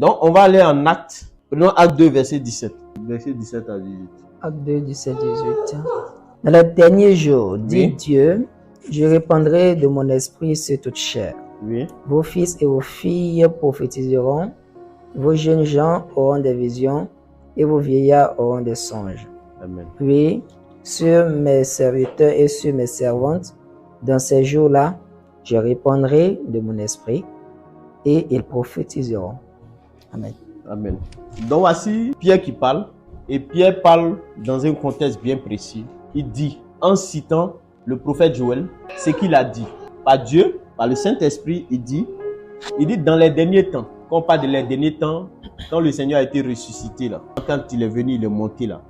Donc, on va aller en Actes. Prenons Acte 2, verset 17. Verset 17 à 18. Acte 2, 17, 18. Dans les derniers jours, dit Dieu, je répandrai de mon esprit sur toute chair. Oui. Vos fils et vos filles prophétiseront, vos jeunes gens auront des visions, et vos vieillards auront des songes. Amen. Puis, sur mes serviteurs et sur mes servantes, dans ces jours-là, je répandrai de mon esprit, et ils prophétiseront. Amen. Amen. Donc voici Pierre qui parle, et Pierre parle dans un contexte bien précis. Il dit, en citant le prophète Joël, ce qu'il a dit. Par Dieu, par le Saint-Esprit, il dit dans les derniers temps, quand on parle de les derniers temps, quand le Seigneur a été ressuscité là, quand il est venu, il est monté là,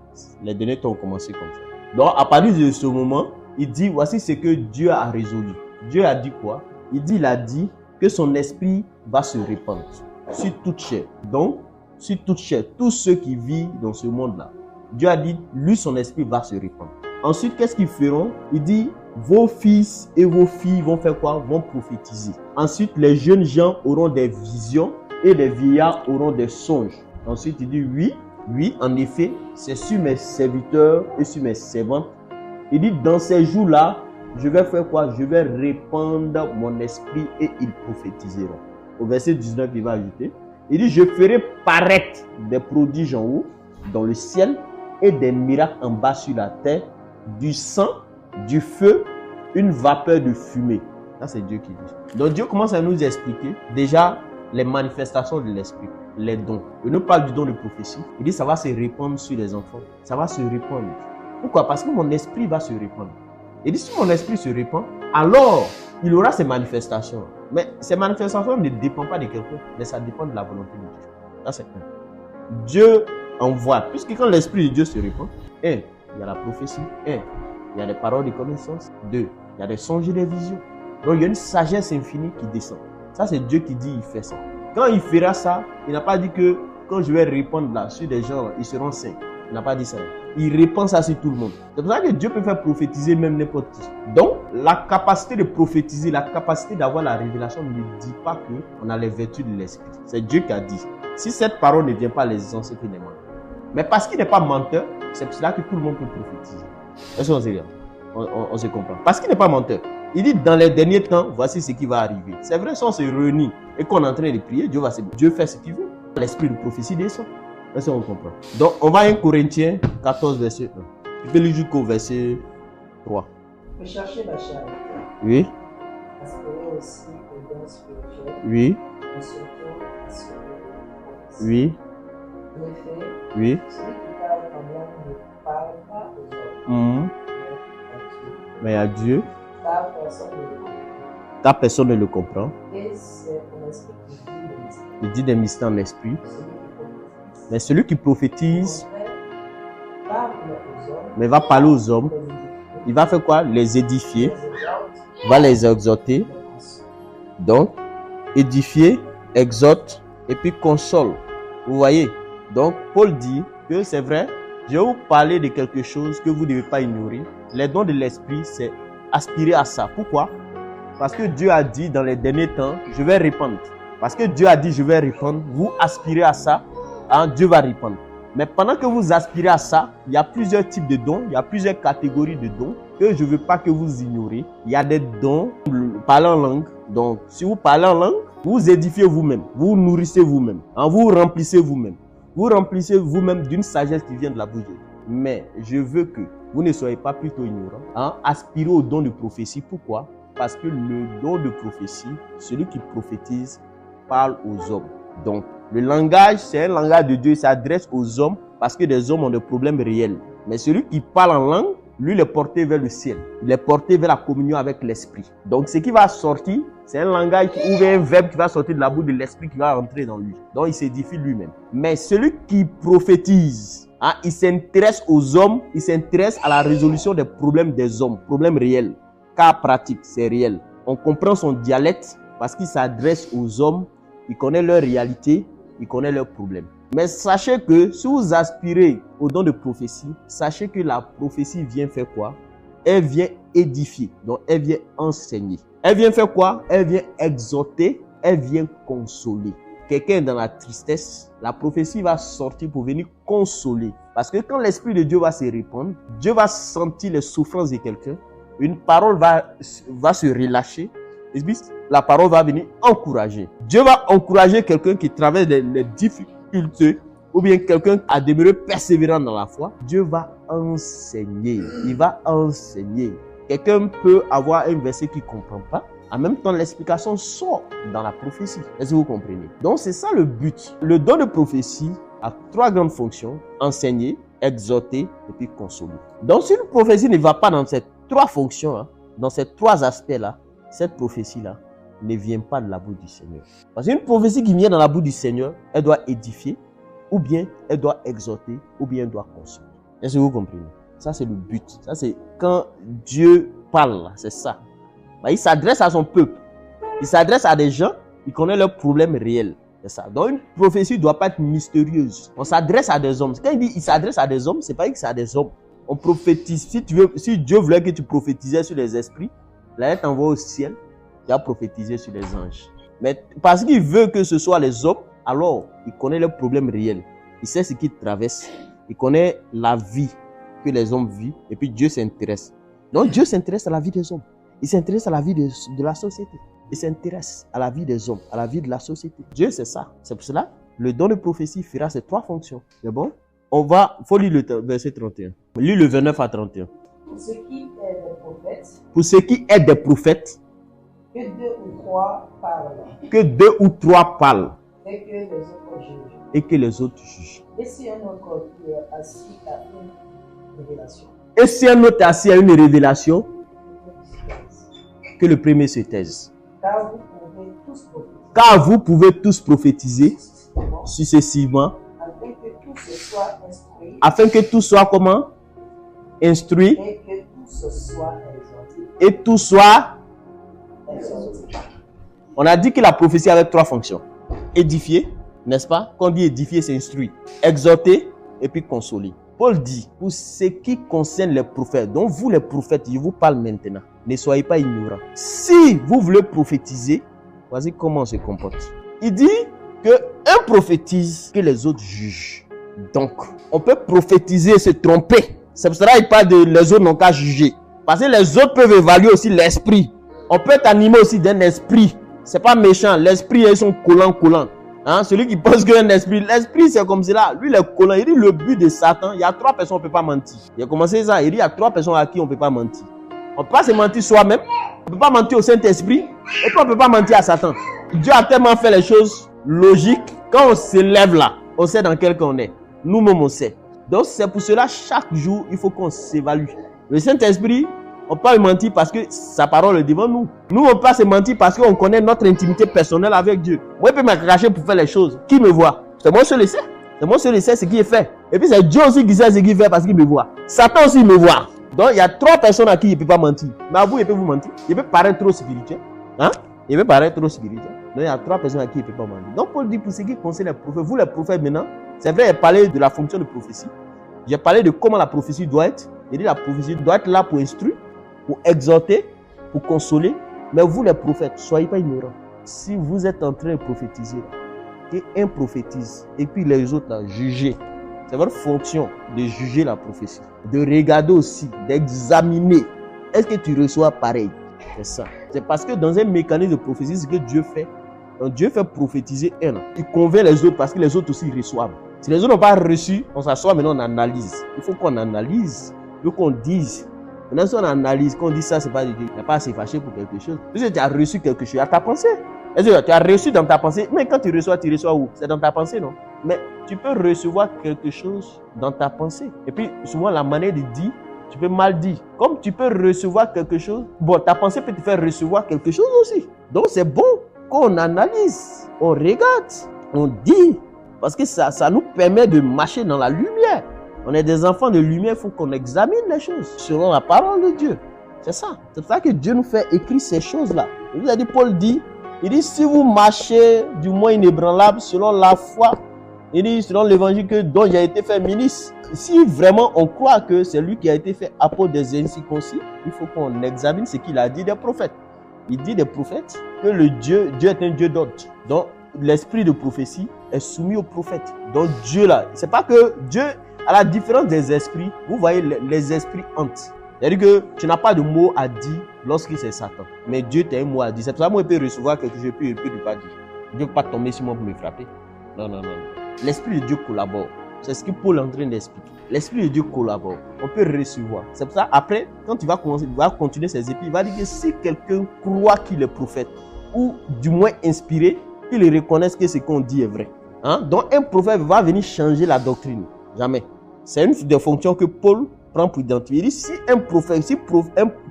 les derniers temps ont commencé comme ça. Donc à partir de ce moment, il dit, voici ce que Dieu a résolu. Dieu a dit quoi? Il a dit que son esprit va se répandre sur toute chair. Donc, sur toute chair, tous ceux qui vivent dans ce monde-là. Dieu a dit, lui, son esprit va se répandre. Ensuite, qu'est-ce qu'ils feront? Il dit, vos fils et vos filles vont faire quoi? Vont prophétiser. Ensuite, les jeunes gens auront des visions et les vieillards auront des songes. Ensuite, il dit, oui, en effet, c'est sur mes serviteurs et sur mes servantes. Il dit, dans ces jours-là, je vais faire quoi? Je vais répandre mon esprit et ils prophétiseront. Au verset 19, il va ajouter, il dit, je ferai paraître des prodiges en haut, dans le ciel, et des miracles en bas sur la terre, du sang, du feu, une vapeur de fumée. Ça, c'est Dieu qui dit. Donc, Dieu commence à nous expliquer déjà les manifestations de l'esprit, les dons. Il nous parle du don de prophétie. Il dit, ça va se répandre sur les enfants. Ça va se répandre. Pourquoi? Parce que mon esprit va se répandre. Il dit, si mon esprit se répand, alors il aura ces manifestations. Mais ces manifestations ne dépendent pas de quelqu'un, mais ça dépend de la volonté de Dieu. Ça, c'est un. Dieu envoie. Puisque quand l'esprit de Dieu se répand, il y a la prophétie. Il y a des paroles de connaissance. 2, il y a des songes et des visions. Donc, il y a une sagesse infinie qui descend. Ça, c'est Dieu qui dit, il fait ça. Quand il fera ça, il n'a pas dit que quand je vais répandre là sur des gens, ils seront saints. Il n'a pas dit ça. Il répand ça sur tout le monde. C'est pour ça que Dieu peut faire prophétiser même n'importe qui. Donc, la capacité de prophétiser, la capacité d'avoir la révélation ne dit pas qu'on a les vertus de l'esprit. C'est Dieu qui a dit. Si cette parole ne vient pas les uns, c'est qu'il est menteur. Mais parce qu'il n'est pas menteur, c'est pour cela que tout le monde peut prophétiser. Est-ce qu'on sait bien? On se comprend. Parce qu'il n'est pas menteur. Il dit, dans les derniers temps, voici ce qui va arriver. C'est vrai, si on se réunit et qu'on est en train de prier, Dieu fait ce qu'il veut. L'esprit de prophétie descend. Est-ce qu'on comprend? Donc, on va à 1 Corinthiens 14, verset 1. Tu peux lire jusqu'au verset 3. Recherchez la charité. Oui. Aspirez aussi aux dons spirituels. Oui. Mais surtout, assurez la prophétie. Oui. En effet, Oui. celui qui parle en langue ne parle pas aux hommes, Mais à Dieu, car personne ne le comprend. ta personne ne le comprend. Et c'est mon esprit qui dit le mystère. Il dit des mystères en esprit. Celui qui prophétise, Mais celui qui prophétise, parle aux hommes, mais va parler aux hommes, les édifier, il va faire quoi? Les édifier, les exhorte, va les exhorter. les console. Donc, édifier, exhorte et puis console. Vous voyez? Donc, Paul dit que c'est vrai, je vais vous parler de quelque chose que vous ne devez pas ignorer. Les dons de l'esprit, c'est aspirer à ça. Pourquoi? Parce que Dieu a dit dans les derniers temps, je vais répandre. Parce que Dieu a dit, je vais répandre. Vous aspirez à ça, Dieu va répandre. Mais pendant que vous aspirez à ça, il y a plusieurs types de dons, il y a plusieurs catégories de dons que je ne veux pas que vous ignorez. Il y a des dons, parler en langue. Donc, si vous parlez en langue, vous édifiez vous-même, vous nourrissez vous-même, vous remplissez vous-même. Vous remplissez vous-même d'une sagesse qui vient de la bouche de Dieu. Mais je veux que vous ne soyez pas plutôt ignorants. Aspirez au don de prophétie. Pourquoi? Parce que le don de prophétie, celui qui prophétise, parle aux hommes. Donc, le langage, c'est un langage de Dieu, il s'adresse aux hommes parce que des hommes ont des problèmes réels. Mais celui qui parle en langue, lui, il est porté vers le ciel. Il est porté vers la communion avec l'esprit. Donc, ce qui va sortir, c'est un langage ou un verbe qui va sortir de la bouche de l'esprit qui va rentrer dans lui. Donc, il s'édifie lui-même. Mais celui qui prophétise, il s'intéresse aux hommes, il s'intéresse à la résolution des problèmes des hommes, problèmes réels. Cas pratique, c'est réel. On comprend son dialecte parce qu'il s'adresse aux hommes, il connaît leur réalité, il connaît leurs problèmes. Mais sachez que si vous aspirez au don de prophétie, sachez que la prophétie vient faire quoi? Elle vient édifier, donc elle vient enseigner. Elle vient faire quoi? Elle vient exhorter, elle vient consoler. quelqu'un est dans la tristesse, la prophétie va sortir pour venir consoler. Parce que quand l'Esprit de Dieu va se répandre, Dieu va sentir les souffrances de quelqu'un, une parole va se relâcher, et puis la parole va venir encourager. Dieu va encourager quelqu'un qui traverse les difficultés, ou bien quelqu'un qui a demeuré persévérant dans la foi. Dieu va enseigner, il va enseigner. Quelqu'un peut avoir un verset qu'il ne comprend pas. En même temps, l'explication sort dans la prophétie. Est-ce que vous comprenez? Donc, c'est ça le but. Le don de prophétie a 3 grandes fonctions. Enseigner, exhorter et puis consoler. Donc, si une prophétie ne va pas dans ces 3 fonctions, dans ces 3 aspects-là, cette prophétie-là ne vient pas de la bouche du Seigneur. Parce qu'une prophétie qui vient dans la bouche du Seigneur, elle doit édifier, ou bien elle doit exhorter, ou bien elle doit consoler. Est-ce que vous comprenez? Ça, c'est le but. Ça, c'est quand Dieu parle, c'est ça. Il s'adresse à son peuple. Il s'adresse à des gens, il connaît leurs problèmes réels. C'est ça. Donc, une prophétie ne doit pas être mystérieuse. On s'adresse à des hommes. Quand il dit il s'adresse à des hommes, c'est pas que c'est à des hommes. On prophétise. Si Dieu voulait que tu prophétisais sur les esprits, là, il t'envoie au ciel, tu as prophétisé sur les anges. Mais parce qu'il veut que ce soit les hommes, alors il connaît leurs problèmes réels. Il sait ce qu'ils traversent. Il connaît la vie que les hommes vivent. Et puis Dieu s'intéresse. Donc, Dieu s'intéresse à la vie des hommes. Il s'intéresse à la vie de la société. Il s'intéresse à la vie des hommes, à la vie de la société. Dieu, c'est ça. C'est pour cela, le don de prophétie fera ces 3 fonctions. C'est bon? Faut lire le verset 31. Lis le 29 à 31. Pour ce qui est des prophètes. Pour ce qui est des prophètes. Que 2 ou 3 parlent. Que 2 ou 3 parlent. Et que les autres jugent. Et que les autres jugent. Et si un autre est assis à une révélation. Et si un autre est assis à une révélation, que le premier se taise. Car vous pouvez tous prophétiser successivement, afin que tout soit comment? Instruit, et tout soit exhorté. On a dit que la prophétie avait 3 fonctions. Édifier, n'est-ce pas? Quand on dit édifier, c'est instruire. Exhorter et puis consoler. Paul dit, pour ce qui concerne les prophètes, donc vous les prophètes, je vous parle maintenant, ne soyez pas ignorants. Si vous voulez prophétiser, voici comment on se comporte. Il dit qu'un prophétise, que les autres jugent. Donc, on peut prophétiser et se tromper. C'est pour cela qu'il parle de les autres n'ont qu'à juger. Parce que les autres peuvent évaluer aussi l'esprit. On peut être animé aussi d'un esprit. C'est pas méchant, l'esprit ils sont collants. Hein? Celui qui pense qu'un esprit, l'esprit c'est comme cela. Lui, il est collant. Il dit le but de Satan, il y a 3 personnes, on ne peut pas mentir. Il a commencé ça, il dit il y a 3 personnes à qui on ne peut pas mentir. On ne peut pas se mentir soi-même, on ne peut pas mentir au Saint-Esprit, et puis on ne peut pas mentir à Satan. Dieu a tellement fait les choses logiques. Quand on se lève là, on sait dans quel camp on est. Nous-mêmes, on sait. Donc c'est pour cela, chaque jour, il faut qu'on s'évalue. Le Saint-Esprit, on peut pas mentir parce que sa parole est devant nous. Nous, on peut pas se mentir parce qu'on connaît notre intimité personnelle avec Dieu. Moi, je peux me cacher pour faire les choses. Qui me voit? C'est moi seul qui sais. C'est moi seul qui sais ce qui est fait. Et puis c'est Dieu aussi qui sait ce qu'il fait parce qu'il me voit. Satan aussi me voit. Donc il y a 3 personnes à qui il ne peut pas mentir. Mais à vous, il peut vous mentir. Il peut paraître trop spirituel. Hein? Il peut paraître trop spirituel. Donc il y a 3 personnes à qui il ne peut pas mentir. Donc Paul dit pour ce qui concerne les prophètes, vous les prophètes maintenant, c'est vrai, il a parlé de la fonction de prophétie. J'ai parlé de comment la prophétie doit être. Il dit la prophétie doit être là pour instruire, pour exhorter, pour consoler. Mais vous les prophètes, soyez pas ignorants. Si vous êtes en train de prophétiser, qu'un prophétise et puis les autres là, jugez. C'est votre fonction de juger la prophétie. De regarder aussi, d'examiner. Est-ce que tu reçois pareil? C'est ça. C'est parce que dans un mécanisme de prophétie, ce que Dieu fait, donc Dieu fait prophétiser un. Il convainc les autres parce que les autres aussi reçoivent. Si les autres n'ont pas reçu, on s'assoit maintenant, on analyse. Il faut qu'on analyse. Il faut qu'on dise. Maintenant, si on analyse, qu'on dit ça, c'est pas de Dieu. Il n'y a pas à se fâcher pour quelque chose. Parce que tu as reçu quelque chose à ta pensée. Est-ce que tu as reçu dans ta pensée? Mais quand tu reçois où? C'est dans ta pensée, non? Mais tu peux recevoir quelque chose dans ta pensée. Et puis, souvent, la manière de dire, tu peux mal dire. Comme tu peux recevoir quelque chose, bon, ta pensée peut te faire recevoir quelque chose aussi. Donc, c'est bon qu'on analyse, on regarde, on dit. Parce que ça nous permet de marcher dans la lumière. On est des enfants de lumière, il faut qu'on examine les choses selon la parole de Dieu. C'est ça. C'est pour ça que Dieu nous fait écrire ces choses-là. Il vous a dit, Paul dit, il dit, si vous marchez du moins inébranlable selon la foi, il dit, selon l'évangile dont j'ai été fait ministre. Si vraiment on croit que c'est lui qui a été fait apôtre des incirconcis, il faut qu'on examine ce qu'il a dit des prophètes. Il dit des prophètes que Dieu est un Dieu d'ordre. Donc, l'esprit de prophétie est soumis au prophète. Donc Dieu là, c'est pas que Dieu, à la différence des esprits, vous voyez les esprits hantent. C'est-à-dire que tu n'as pas de mot à dire lorsque c'est Satan. Mais Dieu t'a un mot à dire. C'est pour ça que moi, je peux recevoir quelque chose, je peux ne pas dire. Dieu ne peut pas tomber sur moi pour me frapper. Non, non, non. L'esprit de Dieu collabore. C'est ce que Paul est en train d'expliquer. L'esprit de Dieu collabore. On peut recevoir. C'est pour ça, après, quand il va continuer ses épîtres, il va dire que si quelqu'un croit qu'il est prophète, ou du moins inspiré, qu'il reconnaisse que ce qu'on dit est vrai. Hein? Donc un prophète va venir changer la doctrine. Jamais. C'est une des fonctions que Paul prend pour identifier. Il dit, si un prophète,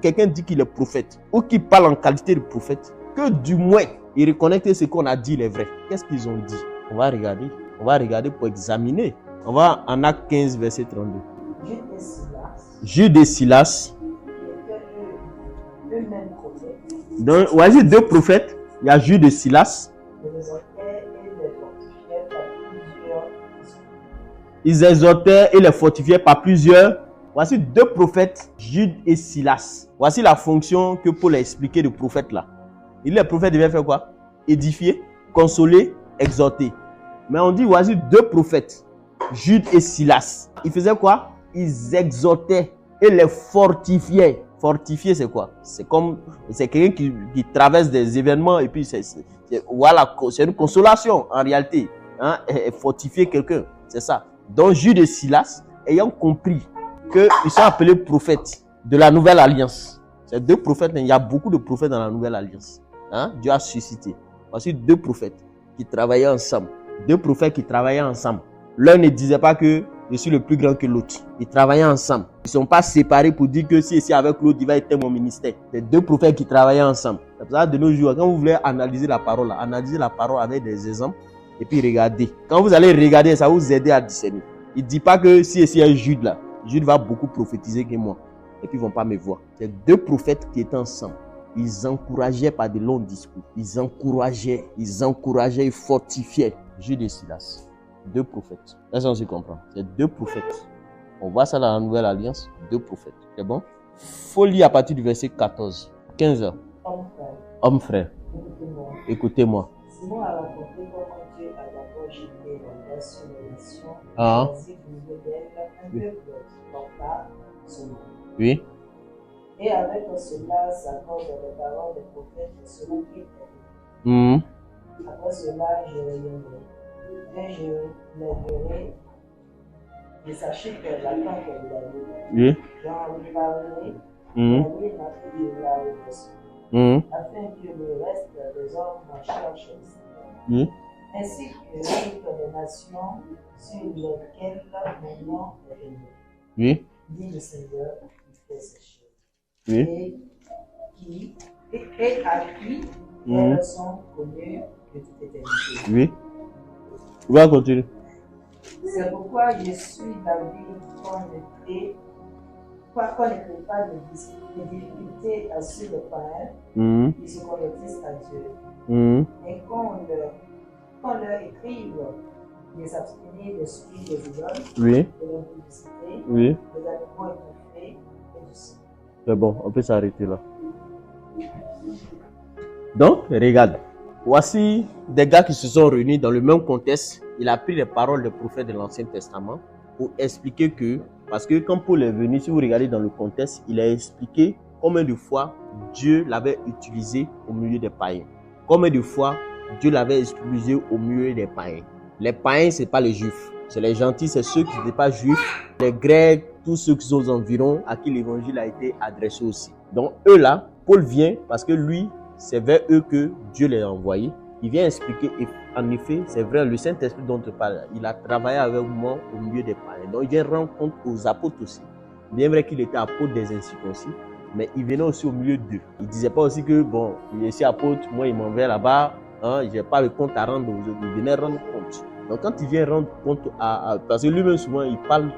quelqu'un dit qu'il est prophète, ou qu'il parle en qualité de prophète, que du moins, il reconnaît que ce qu'on a dit est vrai. Qu'est-ce qu'ils ont dit? On va regarder. On va regarder pour examiner. On va en Actes 15, verset 32. Jude et Silas. Donc, voici deux prophètes. Il y a Jude et Silas. Ils exhortaient et les fortifiaient par plusieurs. Voici deux prophètes, Jude et Silas. Voici la fonction que Paul a expliqué du prophète là. Il, les prophètes devaient faire quoi? Édifier, consoler, exhorter. Mais on dit, voici deux prophètes, Jude et Silas. Ils faisaient quoi? Ils exhortaient et les fortifiaient. Fortifier, c'est quoi? C'est quelqu'un qui traverse des événements et puis voilà, c'est une consolation en réalité. Hein? Et fortifier quelqu'un, c'est ça. Donc Jude et Silas, ayant compris qu'ils sont appelés prophètes de la nouvelle alliance. Ces deux prophètes, il y a beaucoup de prophètes dans la nouvelle alliance. Hein? Dieu a suscité. Voici deux prophètes qui travaillaient ensemble. Deux prophètes qui travaillaient ensemble. L'un ne disait pas que je suis le plus grand que l'autre. Ils travaillaient ensemble. Ils ne sont pas séparés pour dire que si ici avec l'autre, il va être mon ministère. C'est deux prophètes qui travaillaient ensemble. C'est pour ça de nos jours, quand vous voulez analyser la parole avec des exemples et puis regardez. Quand vous allez regarder, ça va vous aider à discerner. Il ne dit pas que si ici il y a Jude là, Jude va beaucoup prophétiser que moi. Et puis ils ne vont pas me voir. C'est deux prophètes qui étaient ensemble. Ils encourageaient par de longs discours. Ils encourageaient, ils fortifiaient. Jude et Silas. Deux prophètes. Là, ça on se comprend. C'est deux prophètes. On voit ça dans la nouvelle alliance. Deux prophètes. C'est bon? Faut lire à partir du verset 14. 15 heures. Homme frère. Écoutez-moi. Simon a raconté comment Dieu a d'abord jeté la grâce sur les nations. Ah. Ainsi que nous un peuple porta son nom. Oui. Et avec cela s'accorde les paroles des prophètes selon qui Après cela, je reviendrai. Et je lèverai. Et sachez que la temps que vous avez, oui. j'en lui parlerai. La nuit m'a fait de la révélation. Afin que le reste des hommes m'en cherchent aussi. Ainsi que toutes les nations sur lesquelles mon nom est élevé. Oui. Dit le Seigneur qui fait ces choses. Oui. Et à qui elles sont connues de toute éternité. Oui. On va continuer. C'est pourquoi je suis d'avis qu'on ne crée pas de difficultés à ceux des païens qui se convertissent à Dieu. Et qu'on leur écrive de s'abstenir de suivre des idoles, de l'impudicité, des animaux étouffés et du sang. C'est bon, on peut s'arrêter là. Donc, regarde. Voici des gars qui se sont réunis dans le même contexte. Il a pris les paroles des prophètes de l'Ancien Testament pour expliquer que, parce que quand Paul est venu, si vous regardez dans le contexte, il a expliqué combien de fois Dieu l'avait utilisé au milieu des païens. Combien de fois Dieu l'avait utilisé au milieu des païens. Les païens, ce n'est pas les juifs. C'est les gentils, c'est ceux qui n'étaient pas juifs. Les grecs, tous ceux qui sont aux environs, à qui l'évangile a été adressé aussi. Donc eux là, Paul vient parce que lui, c'est vers eux que Dieu les a envoyés. Il vient expliquer, et en effet, c'est vrai, le Saint-Esprit dont tu parles, il a travaillé avec moi au milieu des païens. Donc il vient rendre compte aux apôtres aussi. Bien vrai qu'il était apôtre des incirconcis, mais il venait aussi au milieu d'eux. Il ne disait pas aussi que, bon, il est ici apôtre, moi il m'en va là-bas, hein, je n'ai pas le compte à rendre aux autres. Il venait rendre compte. Donc quand il vient rendre compte parce que lui-même souvent il parle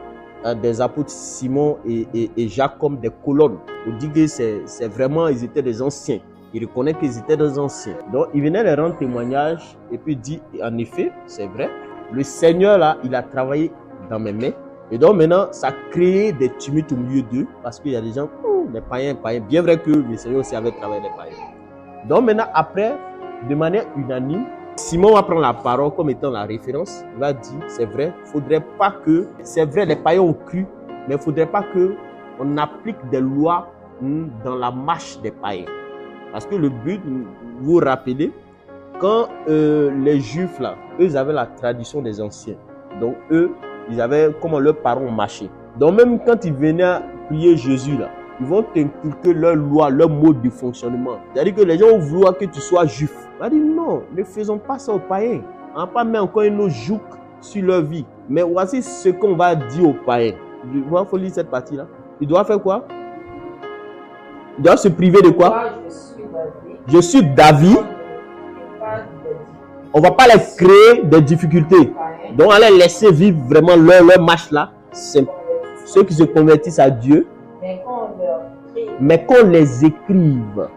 des apôtres Simon et Jacques comme des colonnes. On dit que c'est vraiment, ils étaient des anciens. Il reconnaît qu'ils étaient des anciens. Donc, il venait leur rendre témoignage et puis dit, en effet, c'est vrai, le Seigneur là, il a travaillé dans mes mains. Et donc maintenant, ça a créé des tumultes au milieu d'eux parce qu'il y a des gens, les païens. Bien vrai que le Seigneur aussi avait travaillé les païens. Donc maintenant, après, de manière unanime, Simon va prendre la parole comme étant la référence. Il va dire, c'est vrai, faudrait pas que, c'est vrai, les païens ont cru, mais il ne faudrait pas qu'on applique des lois dans la marche des païens. Parce que le but, vous vous rappelez, quand les Juifs, là, eux, ils avaient la tradition des anciens. Donc, eux, ils avaient comment leurs parents marchaient. Donc, même quand ils venaient prier Jésus, là, ils vont t'inculquer leurs lois, leur mode de fonctionnement. C'est-à-dire que les gens vont vouloir que tu sois juif. On va dire non, ne faisons pas ça aux païens. On ne va pas mettre encore une autre jouk sur leur vie. Mais voici ce qu'on va dire aux païens. Il faut lire cette partie-là. Ils doivent faire quoi? Ils doivent se priver de quoi? Je suis David. On ne va pas les créer des difficultés. Donc, on va les laisser vivre vraiment leur marche là. C'est ceux qui se convertissent à Dieu. Mais qu'on les écrive.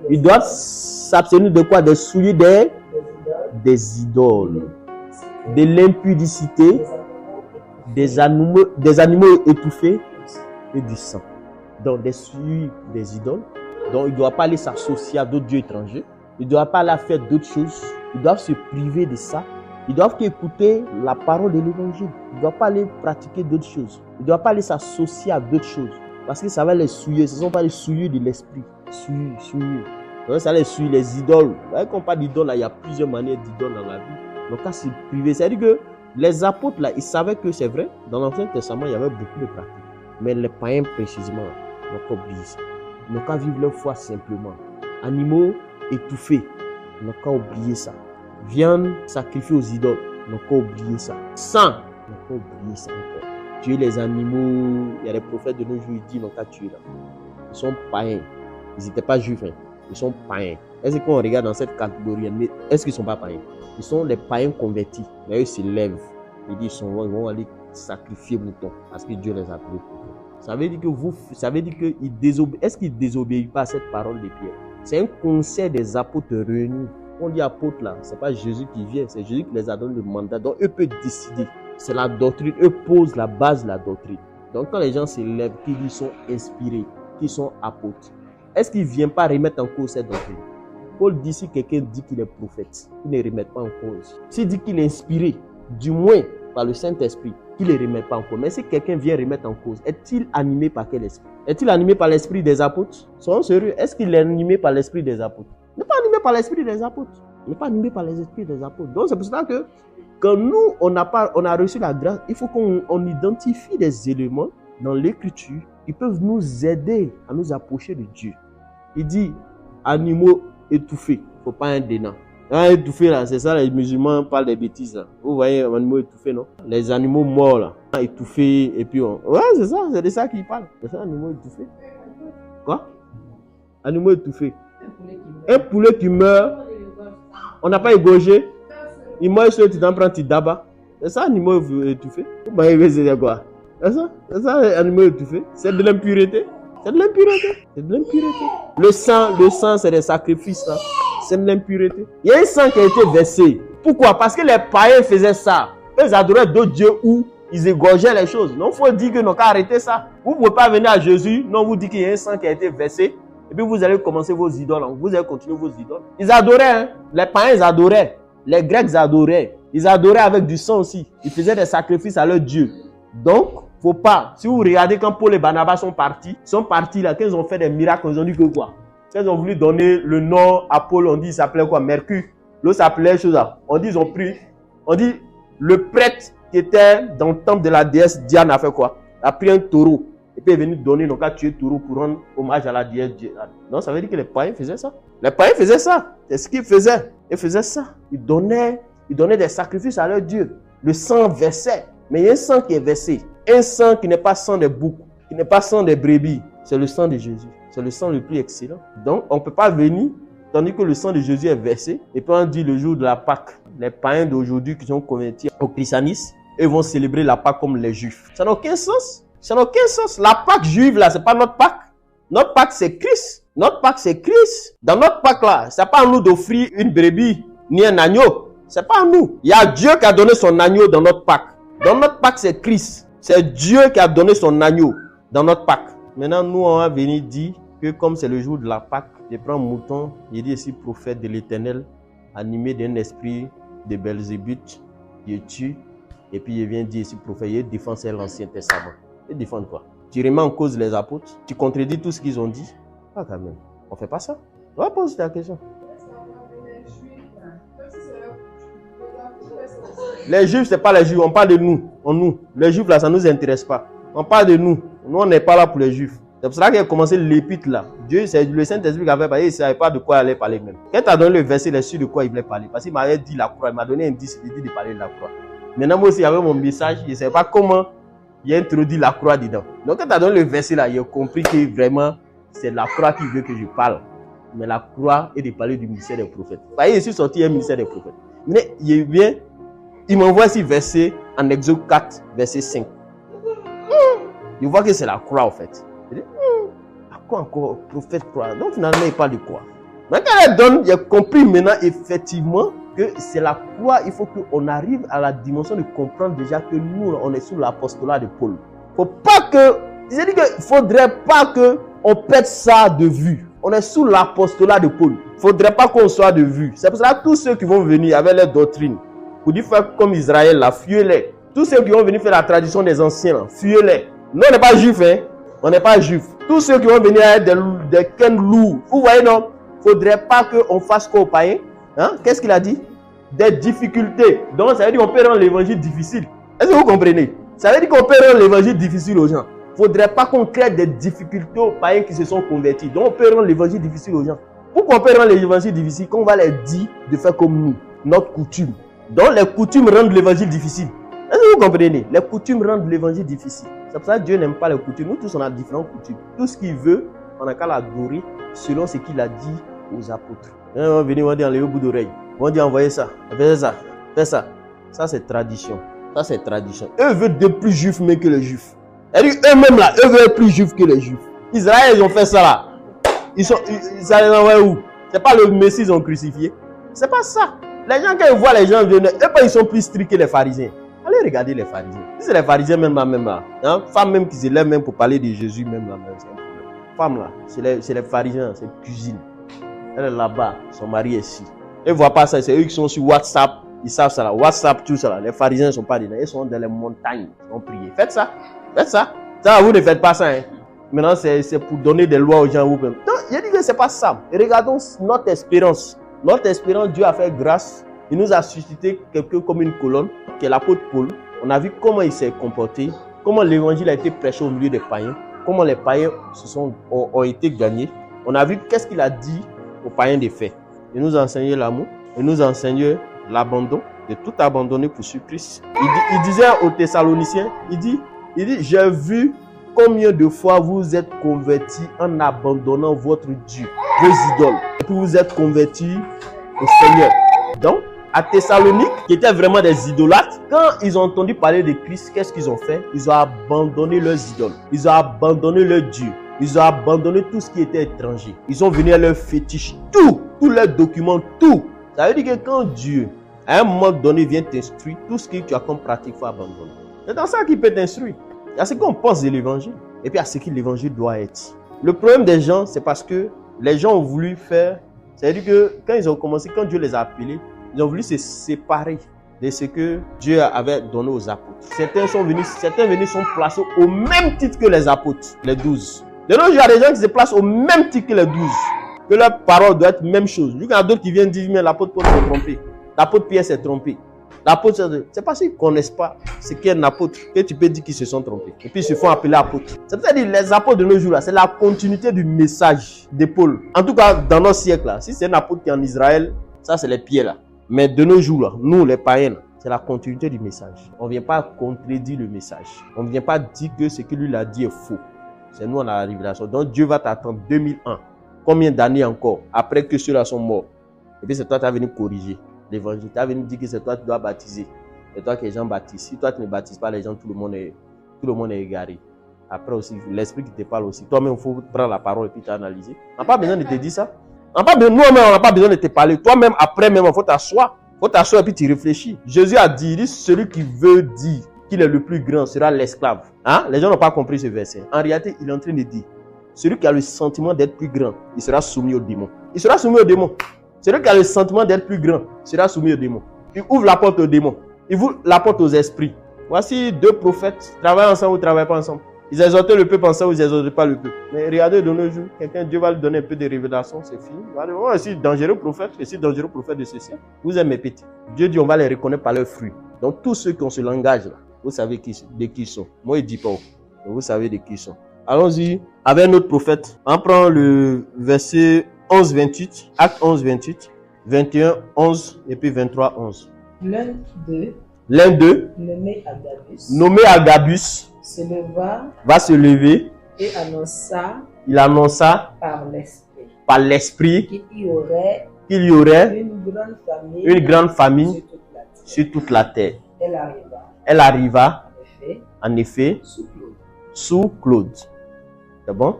Ils doivent s'abstenir de quoi? De souiller des idoles, de l'impudicité, des animaux étouffés et du sang. Donc, des souiller des idoles. Donc, ils ne doivent pas aller s'associer à d'autres dieux étrangers. Ils ne doivent pas aller faire d'autres choses. Ils doivent se priver de ça. Ils doivent écouter la parole de l'évangile. Ils ne doivent pas aller pratiquer d'autres choses. Ils ne doivent pas aller s'associer à d'autres choses. Parce que ça va les souiller. Ce ne sont pas les souillures de l'esprit. Souillures. Donc, ça les souille les idoles. Vous voyez qu'on parle d'idoles, il y a plusieurs manières d'idoles dans la vie. Donc, là, c'est privé. C'est-à-dire que les apôtres, là, ils savaient que c'est vrai. Dans l'Ancien Testament, il y avait beaucoup de pratiques. Mais les païens, précisément, n'ont pas oublié ça. Ils n'ont qu'à vivre leur foi simplement. Animaux étouffés, ils n'ont qu'à oublier ça. Viande sacrifiée aux idoles, ils n'ont qu'à oublier ça. Sang, ils n'ont qu'à oublier ça encore. Tuer les animaux, il y a des prophètes de nos jours, ils disent, ils n'ont qu'à tuer là. Ils sont païens. Ils n'étaient pas juifs, hein. Ils sont païens. Est-ce qu'on regarde dans cette catégorie, mais est-ce qu'ils ne sont pas païens? Ils sont les païens convertis. Mais eux se lèvent. Ils disent, ils vont aller sacrifier moutons parce que Dieu les a appelés. Ça veut dire qu'ils désobéissent. Est-ce qu'ils ne désobéissent pas à cette parole de Pierre? C'est un conseil des apôtres réunis. On dit apôtres là, ce n'est pas Jésus qui vient, c'est Jésus qui les a donné le mandat. Donc eux peuvent décider. C'est la doctrine. Eux posent la base de la doctrine. Donc quand les gens se lèvent, qu'ils sont inspirés, qu'ils sont apôtres, est-ce qu'ils ne viennent pas remettre en cause cette doctrine? Paul dit si quelqu'un dit qu'il est prophète, il ne remet pas en cause. S'il dit qu'il est inspiré, du moins par le Saint-Esprit, qu'il ne le remet pas en cause. Mais si quelqu'un vient remettre en cause, est-il animé par quel esprit? Est-il animé par l'esprit des apôtres? Soyons sérieux, est-ce qu'il est animé par l'esprit des apôtres? Il n'est pas animé par l'esprit des apôtres. Il n'est pas animé par les esprits des apôtres. Donc c'est pour ça que quand nous, on a reçu la grâce, il faut qu'on identifie des éléments dans l'écriture qui peuvent nous aider à nous approcher de Dieu. Il dit animaux étouffés. Il ne faut pas un dénant. Un étouffé là, c'est ça, les musulmans parlent des bêtises là. Vous voyez, les animaux étouffés, non? Les animaux morts là, étouffés, et puis on... Ouais, c'est ça, c'est de ça qu'ils parlent. C'est ça, animaux étouffés. Quoi? Animaux étouffés. Un poulet qui meurt, on n'a pas égorgé. Il meurt sur tu t'en prends, tu dabas. C'est ça, animaux étouffés. C'est quoi? C'est ça, les animaux étouffés. C'est de l'impureté. C'est de l'impureté. C'est de l'impureté. Le sang, c'est des sacrifices là. C'est de l'impureté. Il y a un sang qui a été versé. Pourquoi? Parce que les païens faisaient ça. Ils adoraient d'autres dieux où ils égorgeaient les choses. Donc, il faut dire que nous avons arrêté ça. Vous ne pouvez pas venir à Jésus. Non, vous dites qu'il y a un sang qui a été versé. Et puis, vous allez commencer vos idoles. Vous allez continuer vos idoles. Ils adoraient. Hein? Les païens, ils adoraient. Les Grecs, ils adoraient. Ils adoraient avec du sang aussi. Ils faisaient des sacrifices à leurs dieux. Donc, faut pas. Si vous regardez quand Paul et Barnabas sont partis là, quand ils ont fait des miracles, ils ont dit que quoi? Quand ils ont voulu donner le nom à Paul, on dit il s'appelait quoi? Mercure. L'autre s'appelait chose là. On dit ils ont pris. On dit le prêtre qui était dans le temple de la déesse Diane a fait quoi? Il a pris un taureau. Et puis il est venu donner, donc a tué le taureau pour rendre hommage à la déesse Diane. Non, ça veut dire que les païens faisaient ça. Les païens faisaient ça. C'est ce qu'ils faisaient. Ils faisaient ça. Ils donnaient des sacrifices à leur Dieu. Le sang versait. Mais il y a un sang qui est versé. Un sang qui n'est pas sang des boucs, qui n'est pas sang des brebis. C'est le sang de Jésus. C'est le sang le plus excellent. Donc, on ne peut pas venir, tandis que le sang de Jésus est versé. Et puis, on dit le jour de la Pâque. Les païens d'aujourd'hui qui sont convertis au christianisme, eux vont célébrer la Pâque comme les Juifs. Ça n'a aucun sens. Ça n'a aucun sens. La Pâque juive, là, ce n'est pas notre Pâque. Notre Pâque, c'est Christ. Notre Pâque, c'est Christ. Dans notre Pâque, là, ce n'est pas à nous d'offrir une brebis ni un agneau. Ce n'est pas à nous. Il y a Dieu qui a donné son agneau dans notre Pâque. Dans notre Pâque, c'est Christ. C'est Dieu qui a donné son agneau dans notre Pâque. Maintenant, nous, on va venir dire que comme c'est le jour de la Pâque, je prends un mouton, il dit ici prophète de l'Éternel animé d'un esprit de Belzébuth, il tue, et puis il vient dire ici, prophète, il défend l'Ancien Testament. Il défend quoi? Tu remets en cause les apôtres, tu contredis tout ce qu'ils ont dit. Ah, quand même, on ne fait pas ça. On va poser ta question. Les juifs, ce n'est pas les juifs, on parle de nous. Nous. Les juifs, là, ça ne nous intéresse pas. On parle de nous. Nous, on n'est pas là pour les juifs. C'est pour ça qu'il a commencé l'épître là. Dieu, c'est le Saint-Esprit qui avait parlé, il ne savait pas de quoi il allait parler même. Quand tu as donné le verset, il est sûr de quoi il voulait parler. Parce qu'il m'avait dit la croix, il m'a donné un indice, il m'a dit de parler de la croix. Maintenant, moi aussi, avec mon message, je ne savais pas comment il a introduit la croix dedans. Donc, quand tu as donné le verset là, il a compris que vraiment, c'est la croix qui veut que je parle. Mais la croix est de parler du ministère des prophètes. Vous voyez, je suis sorti un ministère des prophètes. Mais il vient, il m'envoie ce verset en Exode 4, verset 5. Il voit que c'est la croix en fait. Il dit, à quoi encore prophète croix? Donc finalement, il parle de quoi? Mais quand elle donne, il a compris maintenant effectivement que c'est la croix. Il faut qu'on arrive à la dimension de comprendre déjà que nous, on est sous l'apostolat de Paul. Faut pas que, il dit qu'il faudrait pas qu'on perde ça de vue. On est sous l'apostolat de Paul. Il ne faudrait pas qu'on soit de vue. C'est pour ça que tous ceux qui vont venir avec leur doctrine, pour dire faire comme Israël, là, fuyez-les. Tous ceux qui vont venir faire la tradition des anciens, là, fuyez-les. Nous, on n'est pas juifs, hein. On n'est pas juifs. Tous ceux qui vont venir avec des ken lourds. Vous voyez, non? Il ne faudrait pas qu'on fasse quoi aux païens? Hein? Qu'est-ce qu'il a dit? Des difficultés. Donc, ça veut dire qu'on peut rendre l'évangile difficile. Est-ce que vous comprenez? Ça veut dire qu'on peut rendre l'évangile difficile aux gens. Il ne faudrait pas qu'on crée des difficultés aux païens qui se sont convertis. Donc, on peut rendre l'évangile difficile aux gens. Pourquoi on peut rendre l'évangile difficile? Qu'on va leur dire de faire comme nous, notre coutume. Donc, les coutumes rendent l'évangile difficile. Est-ce que vous comprenez? Les coutumes rendent l'évangile difficile. C'est pour ça que Dieu n'aime pas les coutumes. Nous tous, on a différentes coutumes. Tout ce qu'il veut, on n'a qu'à l'adorer selon ce qu'il a dit aux apôtres. Ils vont venir, on va dire enlever au bout d'oreille. On va dire envoyez ça, faites ça, faites ça. Ça, c'est tradition. Ça, c'est tradition. Eux veulent de plus juifs même que les juifs. Eux-mêmes là, eux veulent être plus juifs que les juifs. Israël, ils ont fait ça là. Ils allaient envoyer où? C'est pas le Messie qu'ils ont crucifié. C'est pas ça. Les gens, quand ils voient les gens venir, ils sont plus stricts que les pharisiens. Allez regarder les pharisiens. Si c'est les pharisiens même là, hein, femmes même qui se lèvent même pour parler de Jésus même là, c'est un problème. Femme là, c'est les pharisiens, c'est cuisine. Elle est là-bas, son mari est ici. Ils ne voient pas ça, c'est eux qui sont sur WhatsApp. Ils savent ça là, WhatsApp, tout ça là. Les pharisiens ne sont pas dedans, ils sont dans les montagnes, ils ont prié. Faites ça, faites ça. Ça, vous ne faites pas ça. Hein. Maintenant, c'est pour donner des lois aux gens. Non, il dit que ce n'est pas ça. Et regardons notre espérance. Notre espérance, Dieu a fait grâce. Il nous a suscité quelqu'un comme une colonne, qui est l'apôtre Paul. On a vu comment il s'est comporté, comment l'évangile a été prêché au milieu des païens, comment les païens ont été gagnés. On a vu qu'est-ce qu'il a dit aux païens des faits. Il nous a enseigné l'amour, il nous a enseigné l'abandon, de tout abandonner pour suivre Christ. Il disait aux Thessaloniciens, il dit, j'ai vu combien de fois vous êtes convertis en abandonnant votre Dieu, vos idoles. Et puis vous êtes convertis au Seigneur. Donc, à Thessalonique, qui étaient vraiment des idolâtres, quand ils ont entendu parler de Christ, qu'est-ce qu'ils ont fait? Ils ont abandonné leurs idoles. Ils ont abandonné leur Dieu. Ils ont abandonné tout ce qui était étranger. Ils ont venu à leurs fétiches, tous leurs documents, tout. Ça veut dire que quand Dieu, à un moment donné, vient t'instruire, tout ce que tu as comme pratique, il faut abandonner. C'est dans ça qu'il peut t'instruire. Il y a ce qu'on pense de l'évangile, et puis il y a ce que l'évangile doit être. Le problème des gens, c'est parce que les gens ont voulu faire, c'est-à-dire que quand ils ont commencé, quand Dieu les a appelés, ils ont voulu se séparer de ce que Dieu avait donné aux apôtres. Certains venus sont placés au même titre que les apôtres, les 12. De nos jours, il y a des gens qui se placent au même titre que les 12. Que leur parole doit être la même chose. Il y a d'autres qui viennent dire, mais l'apôtre Paul s'est trompé. L'apôtre Pierre s'est trompé. L'apôtre, c'est parce qu'ils ne connaissent pas ce qu'est un apôtre que tu peux dire qu'ils se sont trompés. Et puis ils se font appeler apôtres. C'est-à-dire les apôtres de nos jours, c'est la continuité du message de Paul. En tout cas, dans nos siècles, là, si c'est un apôtre qui est en Israël, ça c'est les pieds là. Mais de nos jours, là, nous les païens, c'est la continuité du message. On ne vient pas contredire le message. On ne vient pas dire que ce que lui a dit est faux. C'est nous, on a la révélation. Donc Dieu va t'attendre 2001. Combien d'années encore après que ceux-là sont morts? Et puis c'est toi qui as venu corriger l'évangile. Tu as venu dire que c'est toi qui dois baptiser. C'est toi que les gens baptisent. Si toi tu ne baptises pas les gens, tout le monde est égaré. Après aussi, l'esprit qui te parle aussi. Toi-même, il faut prendre la parole et puis t'analyser. On n'a pas besoin de te dire ça. Nous-mêmes, on n'a pas besoin de te parler. Toi-même, après même, il faut t'asseoir. Il faut t'asseoir et puis tu réfléchis. Jésus a dit, il dit, celui qui veut dire qu'il est le plus grand sera l'esclave. Hein? Les gens n'ont pas compris ce verset. En réalité, il est en train de dire, celui qui a le sentiment d'être plus grand, il sera soumis aux démons. Il sera soumis aux démons. Celui qui a le sentiment d'être plus grand sera soumis aux démons. Il ouvre la porte aux démons. Il ouvre la porte aux esprits. Voici deux prophètes, travaillent ensemble ou ne travaillent pas ensemble. Ils exhortaient le peuple ensemble ou ils n'exhortaient pas le peuple. Mais regardez de nos jours, Dieu va lui donner un peu de révélation, c'est fini. Moi aussi, dangereux prophète, je suis dangereux prophète de ceci. Vous êtes mes petits. Dieu dit on va les reconnaître par leurs fruits. Donc tous ceux qui ont ce langage-là, vous savez de qui ils sont. Moi, il ne dit pas. Vous savez de qui ils sont. Allons-y avec notre prophète. On prend le verset 11-28, acte 11-28, 21, 11 et puis 23, 11. L'un d'eux, nommé Agabus, va se lever et il annonça par l'esprit qu'il y aurait une grande famine sur toute la terre. Elle arriva en effet sous Claude. C'est bon?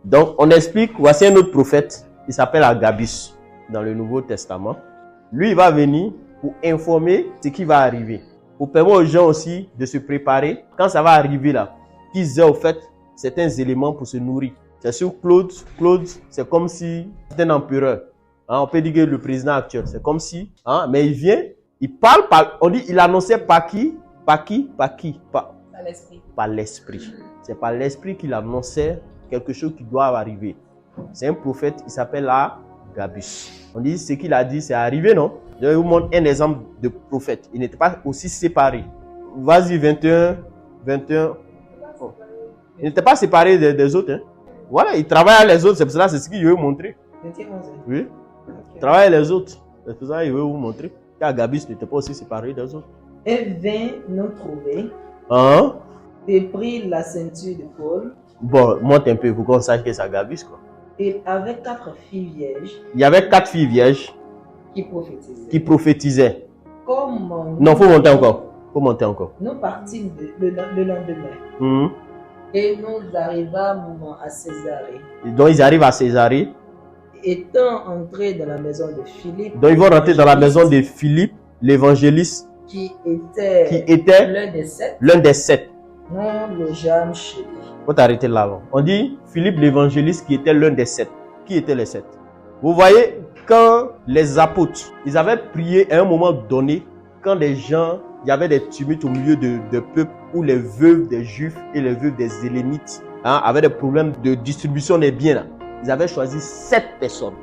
Donc on explique, voici un autre prophète, il s'appelle Agabus dans le Nouveau Testament. Lui il va venir pour informer ce qui va arriver. Pour permettre aux gens aussi de se préparer quand ça va arriver là. Qu'ils aient au fait certains éléments pour se nourrir. C'est sûr Claude, c'est comme si c'était un empereur. Hein, on peut dire que le président actuel, c'est comme si, hein, mais il vient, il parle, on dit, il annonçait par qui? Par l'esprit. Par l'esprit. C'est par l'esprit qu'il annonçait quelque chose qui doit arriver. C'est un prophète, il s'appelle Agabus. On dit, ce qu'il a dit, c'est arrivé, non? Je vais vous montrer un exemple de prophète. Il n'était pas aussi séparé. Vas-y, 21. Oh. Il n'était pas séparé des autres. Hein. Voilà, il travaillait avec les autres. C'est pour cela, c'est ce qu'il veut vous montrer. 21, 11. Oui. Il travaillait avec les autres. C'est pour ça qu'il veut vous montrer qu'Agabus n'était pas aussi séparé des autres. Et vint nous trouver. Hein? Et prit la ceinture de Paul. Bon, monte un peu pour qu'on sache que c'est Agabus, quoi. Il avait 4 filles vierges. Il y avait 4 filles vierges. Qui prophétisaient. Non, faut monter encore. Nous partîmes le lendemain. Et nous arrivâmes à Césarée. Donc ils arrivent à Césarée. Étant entrés dans la maison de Philippe. Donc ils vont rentrer dans la maison de Philippe, l'évangéliste. Qui était l'un des 7. Nous logeâmes chez lui. Faut t'arrêter là. On dit Philippe l'évangéliste qui était l'un des 7. Qui étaient les 7? Vous voyez, quand les apôtres, ils avaient prié à un moment donné, quand des gens, il y avait des tumultes au milieu de peuples où les veuves des Juifs et les veuves des Hélénites avaient des problèmes de distribution des biens. Là. Ils avaient choisi 7 personnes.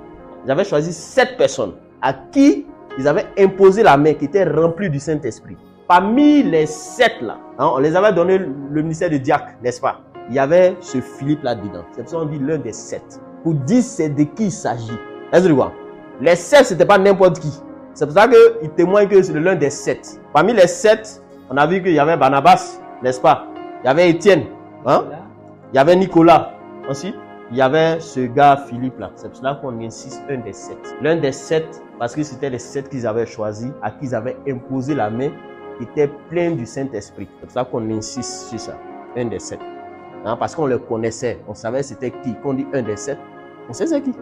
Ils avaient choisi 7 personnes à qui ils avaient imposé la main, qui étaient remplies du Saint-Esprit. Parmi les 7 là, on les avait donné le ministère de diacre, n'est-ce pas? Il y avait ce Philippe là-dedans. C'est pour ça qu'on dit l'un des 7. Pour dire c'est de qui il s'agit. Est-ce que tu vois? Les 7, ce n'était pas n'importe qui. C'est pour ça qu'il témoigne que c'est l'un des 7. Parmi les 7, on a vu qu'il y avait Barnabas, n'est-ce pas? Il y avait Étienne. Hein? Il y avait Nicolas. Ensuite, il y avait ce gars Philippe là. C'est pour cela qu'on insiste un des 7. L'un des 7, parce que c'était les 7 qu'ils avaient choisis, à qui ils avaient imposé la main, qui était plein du Saint-Esprit. C'est pour ça qu'on insiste sur ça. Un des 7. Hein? Parce qu'on les connaissait. On savait c'était qui. Quand on dit un des 7, on sait c'est qui.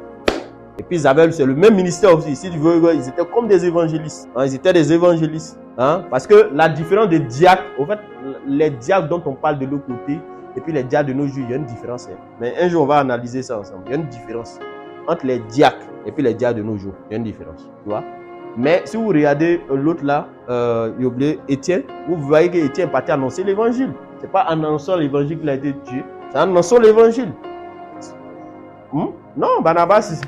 Et puis Isabelle, c'est le même ministère aussi. Si tu veux, ils étaient comme des évangélistes. Hein, ils étaient des évangélistes. Hein, parce que la différence des diacres, en fait, les diacres dont on parle de l'autre côté, et puis les diacres de nos jours, il y a une différence. Hein. Mais un jour, on va analyser ça ensemble. Il y a une différence entre les diacres et puis les diacres de nos jours. Il y a une différence. Tu vois? Mais si vous regardez l'autre là, il a oublié Étienne, vous voyez qu'Étienne est parti annoncer l'évangile. Ce n'est pas en annonçant l'évangile qu'il a été tué. C'est en annonçant l'évangile. Non, Barnabas,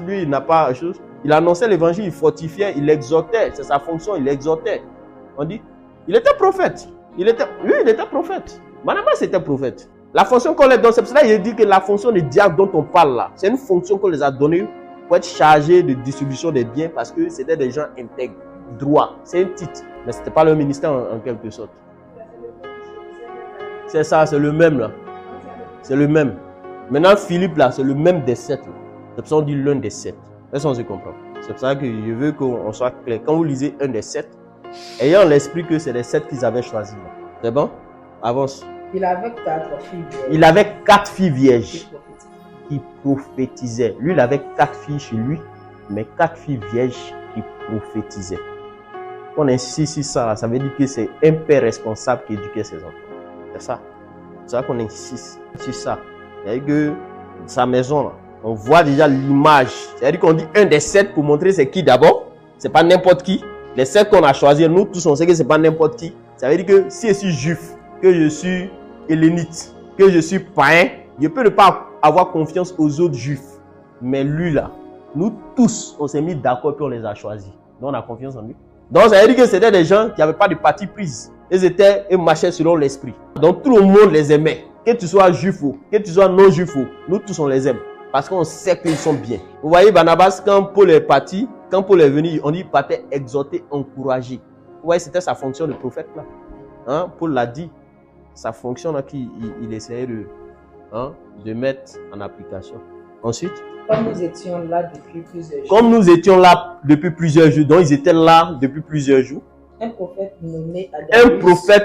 lui, il n'a pas chose. Il annonçait l'évangile, il fortifiait, il exhortait. C'est sa fonction, il exhortait. On dit, il était prophète. Il était prophète. Barnabas était prophète. La fonction qu'on leur donne, c'est pour cela qu'il dit que la fonction des diacres dont on parle là, c'est une fonction qu'on les a donnée pour être chargés de distribution des biens parce que c'était des gens intègres, droits. C'est un titre, mais ce n'était pas leur ministère en quelque sorte. C'est ça, c'est le même là. C'est le même. Maintenant, Philippe, là, c'est le même des 7. C'est pour ça qu'on dit l'un des 7. Est-ce qu'on se comprend? C'est pour ça que je veux qu'on soit clair. Quand vous lisez un des 7, ayant l'esprit que c'est les 7 qu'ils avaient choisis. C'est bon? Avance. Il avait 4 filles vierges. Il avait 4 filles vierges qui prophétisaient. Lui, il avait 4 filles chez lui, mais 4 filles vierges qui prophétisaient. On insiste sur ça, ça veut dire que c'est un père responsable qui éduquait ses enfants. C'est ça. C'est ça qu'on insiste sur ça. C'est que sa maison, là, On voit déjà l'image. C'est-à-dire qu'on dit un des 7 pour montrer c'est qui d'abord. C'est pas n'importe qui. Les 7 qu'on a choisis, nous tous on sait que c'est pas n'importe qui. Ça veut dire que si je suis juif, que je suis hellénite, que je suis païen, je peux ne pas avoir confiance aux autres juifs. Mais lui là, nous tous, on s'est mis d'accord puis on les a choisis. Donc on a confiance en lui. Donc ça veut dire que c'était des gens qui n'avaient pas de parti prise. Ils marchaient selon l'esprit. Donc tout le monde les aimait. Que tu sois juif ou que tu sois non juif ou, nous tous on les aime. Parce qu'on sait qu'ils sont bien. Vous voyez Barnabas, quand Paul est parti, quand Paul est venu, on dit qu'il partait exhorter, encourager. Vous voyez, c'était sa fonction de prophète là. Hein? Paul l'a dit. Sa fonction là qu'il essayait de mettre en application. Ensuite, comme nous étions là depuis plusieurs jours. Comme nous étions là depuis plusieurs jours, donc ils étaient là depuis plusieurs jours. Un prophète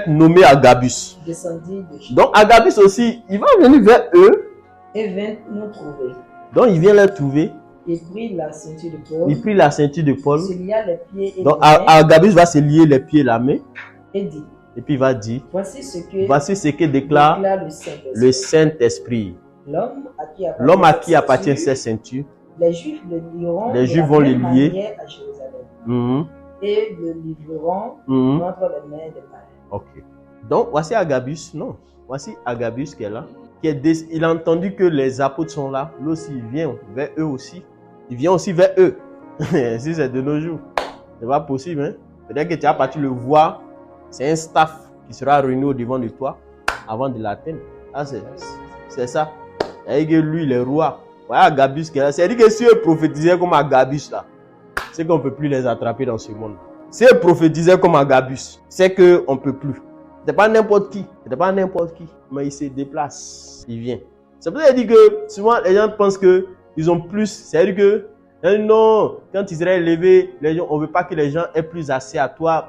nommé Agabus descendit de Chypre. Donc Agabus aussi, il va venir vers eux. Et vint nous trouver. Donc il vient les trouver. Il prit la ceinture de Paul. Il prit la ceinture de Paul. Se lia les pieds et donc les mains. Agabus va se lier les pieds et la main. Et dit. Et puis il va dire. Voici ce que déclare le Saint-Esprit. L'homme à qui appartient cette ceinture. Les Juifs le lieront. Les Juifs vont le lier à Jérusalem. Et le livreront entre les mains des païens. Ok. Donc voici Agabus. Non. Voici Agabus qui est là. Il a entendu que les apôtres sont là. Lui aussi, il vient vers eux aussi. Il vient aussi vers eux. Si c'est de nos jours. C'est pas possible. Hein? Peut-être que tu as parti le voir. C'est un staff qui sera réuni au devant de toi avant de l'atteindre. Ah, c'est ça. Et que lui, il est roi. Voilà Agabus qui est là. C'est-à-dire que si eux prophétisaient comme Agabus là, c'est qu'on ne peut plus les attraper dans ce monde. Si eux prophétisaient comme Agabus, c'est qu'on ne peut plus. C'était pas n'importe qui. C'était pas n'importe qui. Mais il se déplace. Il vient. C'est pour ça qu'il dit que souvent les gens pensent qu'ils ont plus. C'est-à-dire que non, quand il serait élevé, les gens, on ne veut pas que les gens aient plus accès à toi.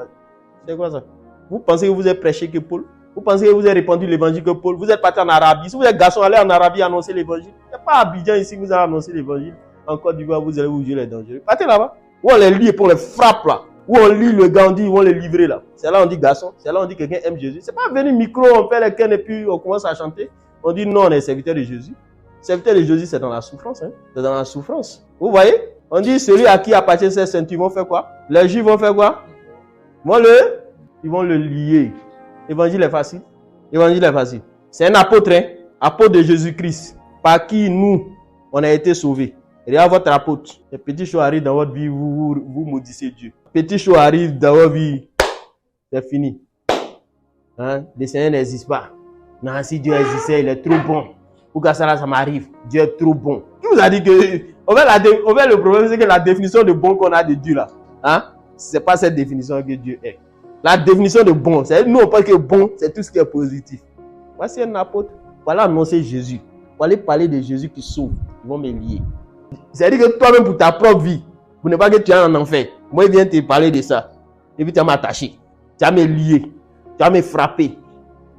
C'est quoi ça? Vous pensez que vous êtes prêché que Paul? Vous pensez que vous avez répandu l'évangile que Paul? Vous êtes parti en Arabie. Si vous êtes garçon, allez en Arabie annoncer l'évangile. Il n'y a pas à Abidjan ici que vous allez annoncer l'évangile. En Côte d'Ivoire, vous allez vous jouer les dangers. Partez là-bas. Où on les lit et puis on les frappe là. Où on lit le Gandhi, ils vont les livrer là. C'est là on dit garçon. C'est là on dit quelqu'un aime Jésus. C'est pas venir micro, on fait les cannes et puis on commence à chanter. On dit non, on est serviteur de Jésus. Serviteur de Jésus, c'est dans la souffrance. Hein? C'est dans la souffrance. Vous voyez? On dit celui à qui appartient ces ceintures, ils vont faire quoi? Les Juifs vont faire quoi? Ils vont le lier. L'évangile est facile. L'évangile est facile. C'est un apôtre, hein? Apôtre de Jésus-Christ. Par qui nous, on a été sauvés. Regardez votre apôtre. Les petits choses arrivent dans votre vie, vous maudissez Dieu. Les petits choses arrivent dans votre vie, c'est fini. Hein? Le Seigneur n'existe pas. Non, si Dieu existait, il est trop bon. Pourquoi ça m'arrive? Dieu est trop bon. Qui vous a dit que... En fait, le problème, c'est que la définition de bon qu'on a de Dieu là, hein? C'est pas cette définition que Dieu est. La définition de bon, c'est nous on pense que bon, c'est tout ce qui est positif. Voici un apôtre. Voilà annoncer Jésus. Voilà parler de Jésus qui sauve. Ils vont me lier. C'est-à-dire que toi-même pour ta propre vie, pour ne pas que tu es en enfer, moi je viens te parler de ça. Et puis tu vas m'attacher. Tu vas me lier. Tu vas me frapper.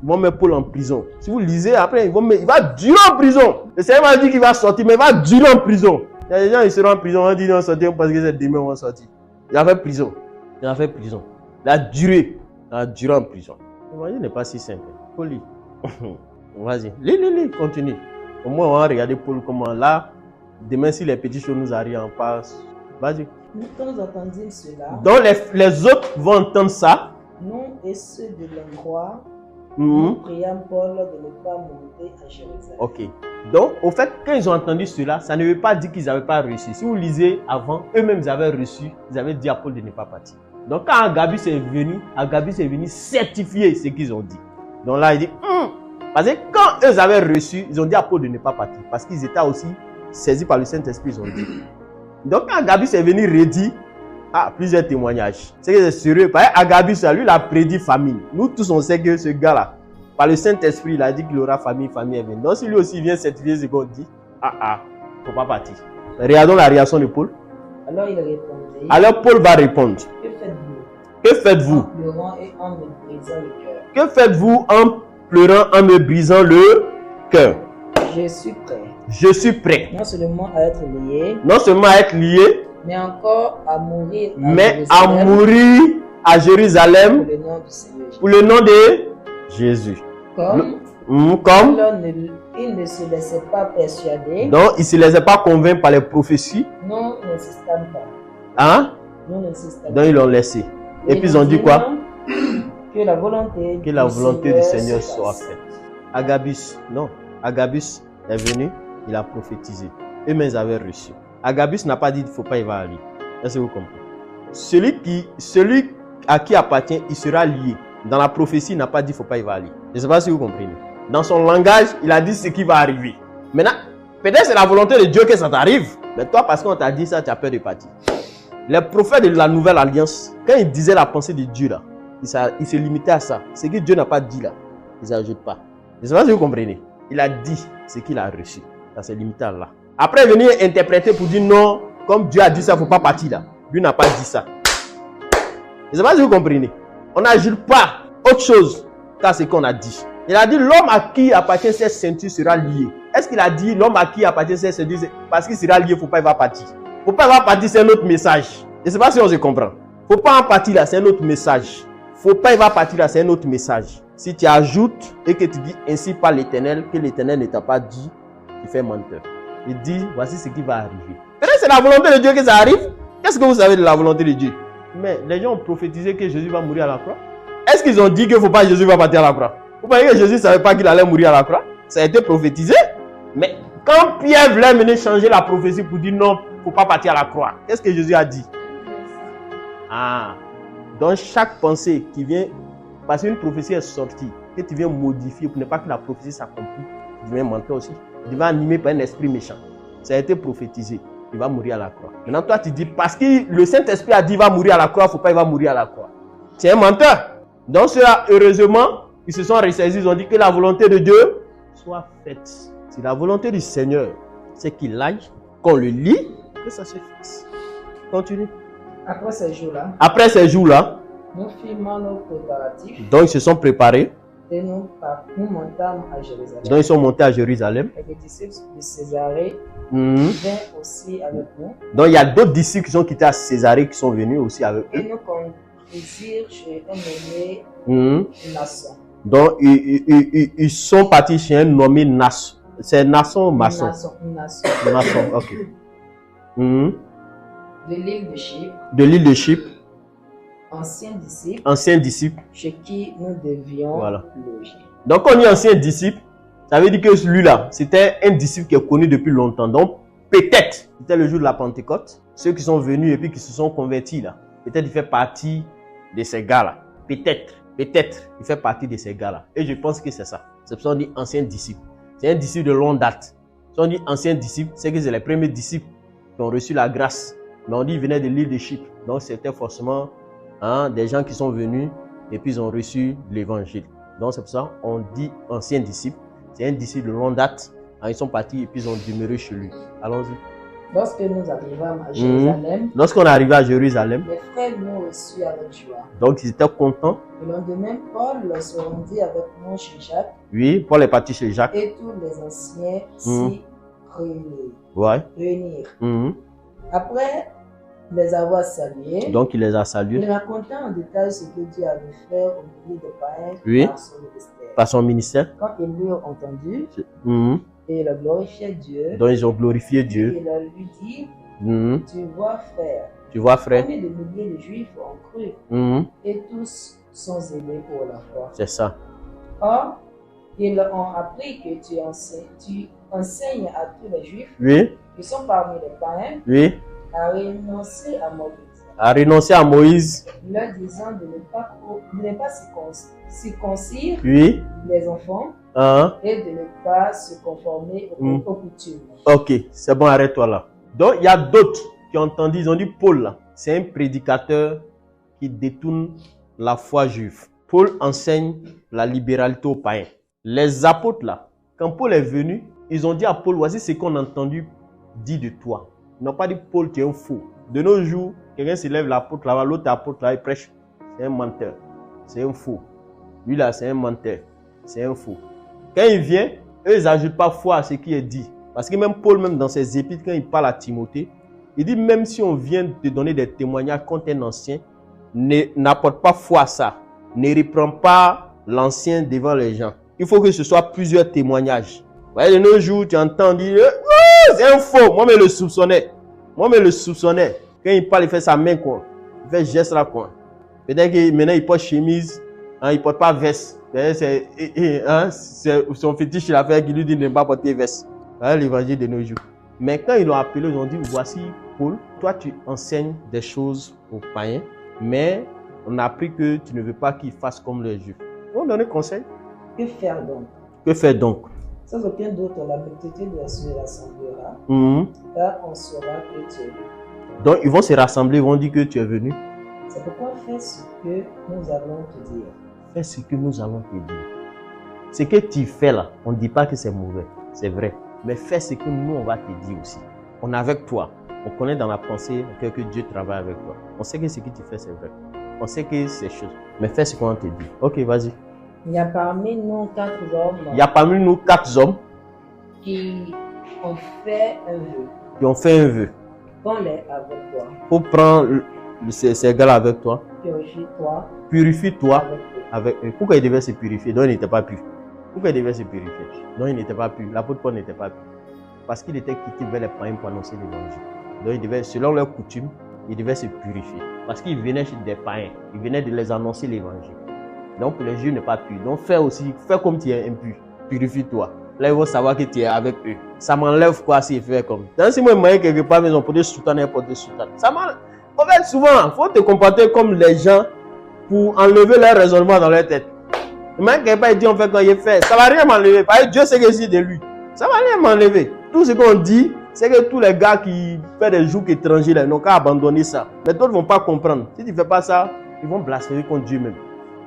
Ils vont mettre Paul en prison. Si vous lisez, après, il va durer en prison. Le Seigneur m'a dit qu'il va sortir, mais il va durer en prison. Il y a des gens qui seront en prison, on dit qu'ils vont sortir parce que c'est demain qu'ils vont sortir. Il a fait prison. Il a fait prison. La durée en prison. L'évangile n'est pas si simple. Faut lire. Vas-y. Lis, continue. Au moins, on va regarder Paul comment là. Demain, si les petites choses nous arrivent en passe. Vas-y. Nous, quand nous entendîmes cela. Donc, les autres vont entendre ça. Nous et ceux de l'endroit, nous prions Paul de ne pas monter à Jérusalem. Ok. Donc, au fait, quand ils ont entendu cela, ça ne veut pas dire qu'ils n'avaient pas reçu. Si vous lisez avant, eux-mêmes ils avaient reçu, ils avaient dit à Paul de ne pas partir. Donc, quand Agabus est venu certifier ce qu'ils ont dit. Donc là, il dit, parce que quand eux avaient reçu, ils ont dit à Paul de ne pas partir. Parce qu'ils étaient aussi saisis par le Saint-Esprit, ils ont dit. Donc, quand Agabus est venu redire, plusieurs témoignages. C'est que c'est sérieux. Parce que Agabus, lui, il a prédit famine. Nous tous, on sait que ce gars-là, par le Saint-Esprit, il a dit qu'il aura famine est venue. Donc, si lui aussi vient certifier ce qu'on dit, faut pas partir. Regardons la réaction de Paul. Alors, il répondit. Alors, Paul va répondre. Que faites-vous? Que faites-vous? En pleurant et en me brisant le cœur. Que faites-vous en pleurant, en me brisant le cœur? Je suis prêt. Je suis prêt. Non seulement à être lié. Non seulement à être lié. Mais encore à mourir à Jérusalem. Pour le nom du Seigneur Jésus. Pour le nom de Jésus. Comme Comme Alors, il ne se laissait pas persuader. Donc, il ne se laissait pas convaincre par les prophéties. Nous n'insistons pas. Hein? Nous n'insistons pas. Donc, ils l'ont laissé. Et puis, ils ont dit quoi? Que la volonté du Seigneur soit faite. Agabus, non. Agabus est venu, il a prophétisé. Eux-mêmes ils avaient reçu. Agabus n'a pas dit qu'il ne faut pas y aller. Est-ce que vous comprenez? Celui à qui appartient, il sera lié. Dans la prophétie, il n'a pas dit qu'il ne faut pas y aller. Je ne sais pas si vous comprenez. Dans son langage, il a dit ce qui va arriver. Maintenant, peut-être c'est la volonté de Dieu que ça t'arrive. Mais toi, parce qu'on t'a dit ça, tu as peur de partir. Les prophètes de la nouvelle alliance, quand ils disaient la pensée de Dieu là, ils se limitaient à ça. Ce que Dieu n'a pas dit là, ils n'ajoutent pas. Je ne sais pas si vous comprenez. Il a dit ce qu'il a reçu. Ça s'est limité à là. Après, venir interpréter pour dire non, comme Dieu a dit ça, il ne faut pas partir là. Lui n'a pas dit ça. Je ne sais pas si vous comprenez. On n'ajoute pas autre chose qu'à ce qu'on a dit. Il a dit l'homme à qui appartient cette ceinture sera lié. Est-ce qu'il a dit l'homme à qui appartient cette ceinture, parce qu'il sera lié, il ne faut pas y va partir. Il ne faut pas y va partir, c'est un autre message. Je ne sais pas si on se comprend. Il ne faut pas en partir là, c'est un autre message. Il ne faut pas y va partir là, c'est un autre message. Si tu ajoutes et que tu dis ainsi par l'Éternel, que l'Éternel ne t'a pas dit, tu fais menteur. Il dit voici ce qui va arriver. Peut-être c'est la volonté de Dieu que ça arrive. Qu'est-ce que vous savez de la volonté de Dieu? Mais les gens ont prophétisé que Jésus va mourir à la croix. Est-ce qu'ils ont dit qu'il ne faut pas que Jésus va partir à la croix? Vous voyez que Jésus ne savait pas qu'il allait mourir à la croix? Ça a été prophétisé. Mais quand Pierre voulait venir changer la prophétie pour dire non, il ne faut pas partir à la croix, qu'est-ce que Jésus a dit? Donc chaque pensée qui vient, parce qu'une prophétie est sortie, que tu viens modifier pour ne pas que la prophétie s'accomplisse, tu deviens menteur aussi. Tu deviens animé par un esprit méchant. Ça a été prophétisé. Il va mourir à la croix. Maintenant, toi, tu dis, parce que le Saint-Esprit a dit, il va mourir à la croix, il ne faut pas, il va mourir à la croix. C'est un menteur. Donc, ceux-là, heureusement, ils se sont ressaisis, ils ont dit que la volonté de Dieu soit faite. Si la volonté du Seigneur, c'est qu'il aille, qu'on le lit, que ça se fasse. Continue. Après ces jours-là, nous filmons nos préparatifs. Donc, ils se sont préparés. Et nous montâmes à Jérusalem. Donc, ils sont montés à Jérusalem. Et les disciples de Césarée vinrent aussi avec nous. Donc, il y a d'autres disciples qui sont quittés à Césarée qui sont venus aussi avec eux. Et nous conduisirent chez un nommé Nasson. Donc, ils sont partis chez un nommé Nasson. C'est Nasson ou Masson? Nasson, ok. De l'île de Chypre. De l'île de Chypre. Anciens disciples. Chez qui nous devions loger. Donc, quand on dit ancien disciple, ça veut dire que celui-là, c'était un disciple qui est connu depuis longtemps. Donc, peut-être, c'était le jour de la Pentecôte. Ceux qui sont venus et puis qui se sont convertis là, peut-être il fait partie de ces gars-là. Peut-être, il fait partie de ces gars-là. Et je pense que c'est ça. C'est pour ça qu'on dit ancien disciple. C'est un disciple de longue date. Si on dit ancien disciple, c'est que c'est les premiers disciples qui ont reçu la grâce. Mais on dit qu'ils venaient de l'île de Chypre. Donc, c'était forcément des gens qui sont venus et puis ils ont reçu l'évangile. Donc, c'est pour ça qu'on dit ancien disciple. C'est un disciple de longue date. Ils sont partis et puis ils ont demeuré chez lui. Allons-y. Lorsque nous arrivâmes à Jérusalem, lorsqu'on est arrivé à Jérusalem, les frères nous reçurent avec joie. Donc ils étaient contents. Le lendemain, Paul se rendit avec nous chez Jacques. Oui, Paul est parti chez Jacques. Et tous les anciens s'y réunirent. Après les avoir salués, donc il les a salués. Il racontait en détail ce que Dieu avait fait au milieu des païens par son ministère. Quand ils l'ont entendu, et il a glorifié Dieu. Donc ils ont glorifié Dieu. Et il a lui dit, tu vois frère, combien de milliers de Juifs ont cru, et tous sont zélés pour la foi. C'est ça. Or, ils ont appris que tu enseignes à tous les Juifs qui sont parmi les païens à renoncer à Moïse. Leur disant de ne pas circoncire les enfants et de ne pas se conformer aux coutumes. Ok, c'est bon, arrête-toi là. Donc, il y a d'autres qui ont entendu, ils ont dit Paul là, c'est un prédicateur qui détourne la foi juive. Paul enseigne la libéralité aux païens. Les apôtres là, quand Paul est venu, ils ont dit à Paul, voici ce qu'on a entendu dire de toi. Ils n'ont pas dit Paul, tu es un fou. De nos jours, quelqu'un se lève l'apôtre là-bas, l'autre apôtre là, il prêche. C'est un menteur. C'est un fou. Lui là, c'est un menteur. C'est un fou. Quand il vient, eux, ils n'ajoutent pas foi à ce qui est dit. Parce que même Paul, même dans ses épîtres, quand il parle à Timothée, il dit même si on vient te donner des témoignages contre un ancien, n'apporte pas foi à ça. Ne reprends pas l'ancien devant les gens. Il faut que ce soit plusieurs témoignages. Vous voyez, de nos jours, tu entends dire oh, c'est un faux. Moi, mais le soupçonnais. Quand il parle, il fait sa main, quoi. Il fait geste là, quoi. Peut-être que maintenant, il porte chemise, hein, il ne porte pas veste. C'est son fétiche, il a fait qu'il lui dit de ne pas porter veste. Voilà l'évangile de nos jours. Mais quand ils l'ont appelé, ils ont dit, voici Paul, toi tu enseignes des choses aux païens, mais on a appris que tu ne veux pas qu'ils fassent comme les Juifs. On donne conseil. Que faire donc? Que faire donc? Sans aucun doute, la multitude se rassemblera, car on saura que tu es venu. Donc ils vont se rassembler, ils vont dire que tu es venu. C'est pourquoi fais ce que nous allons te dire. Fais ce que nous allons te dire. Ce que tu fais là, on ne dit pas que c'est mauvais, c'est vrai. Mais fais ce que nous, on va te dire aussi. On est avec toi. On connaît dans la pensée que Dieu travaille avec toi. On sait que ce que tu fais, c'est vrai. On sait que c'est chose. Mais fais ce qu'on te dit. Ok, vas-y. Il y a parmi nous 4 hommes. Il y a parmi nous 4 hommes qui ont fait un vœu. Qui ont fait un vœu. Prends-les avec toi. Pour prendre ces gars-là avec toi. Purifie-toi. Purifie-toi avec eux. Pourquoi ils devaient se purifier? Donc ils n'étaient pas purs. Pourquoi il devait se purifier? Non, il n'était pas pur. L'apôtre Paul n'était pas pur. Parce qu'il était quitté vers les païens pour annoncer l'évangile. Donc, il devait, selon leurs coutumes, il devait se purifier. Parce qu'il venait chez des païens. Il venait de les annoncer l'évangile. Donc, pour les Juifs, n'est pas pur. Donc, fais comme tu es impur. Purifie-toi. Là, ils vont savoir que tu es avec eux. Ça m'enlève quoi s'il fait comme. Dans ce moment, il quelque part, ils ont porté soutane et porté soutane. Ça m'enlève. En fait, souvent, il faut te comporter comme les gens pour enlever leur raisonnement dans leur tête. Même quelqu'un il dit on fait quand il fait, ça va rien m'enlever. Parce que Dieu sait que c'est de lui. Ça va rien m'enlever. Tout ce qu'on dit, c'est que tous les gars qui font des jours étrangers, ils n'ont qu'à abandonner ça. Mais d'autres ne vont pas comprendre. Si tu ne fais pas ça, ils vont blasphémer contre Dieu même.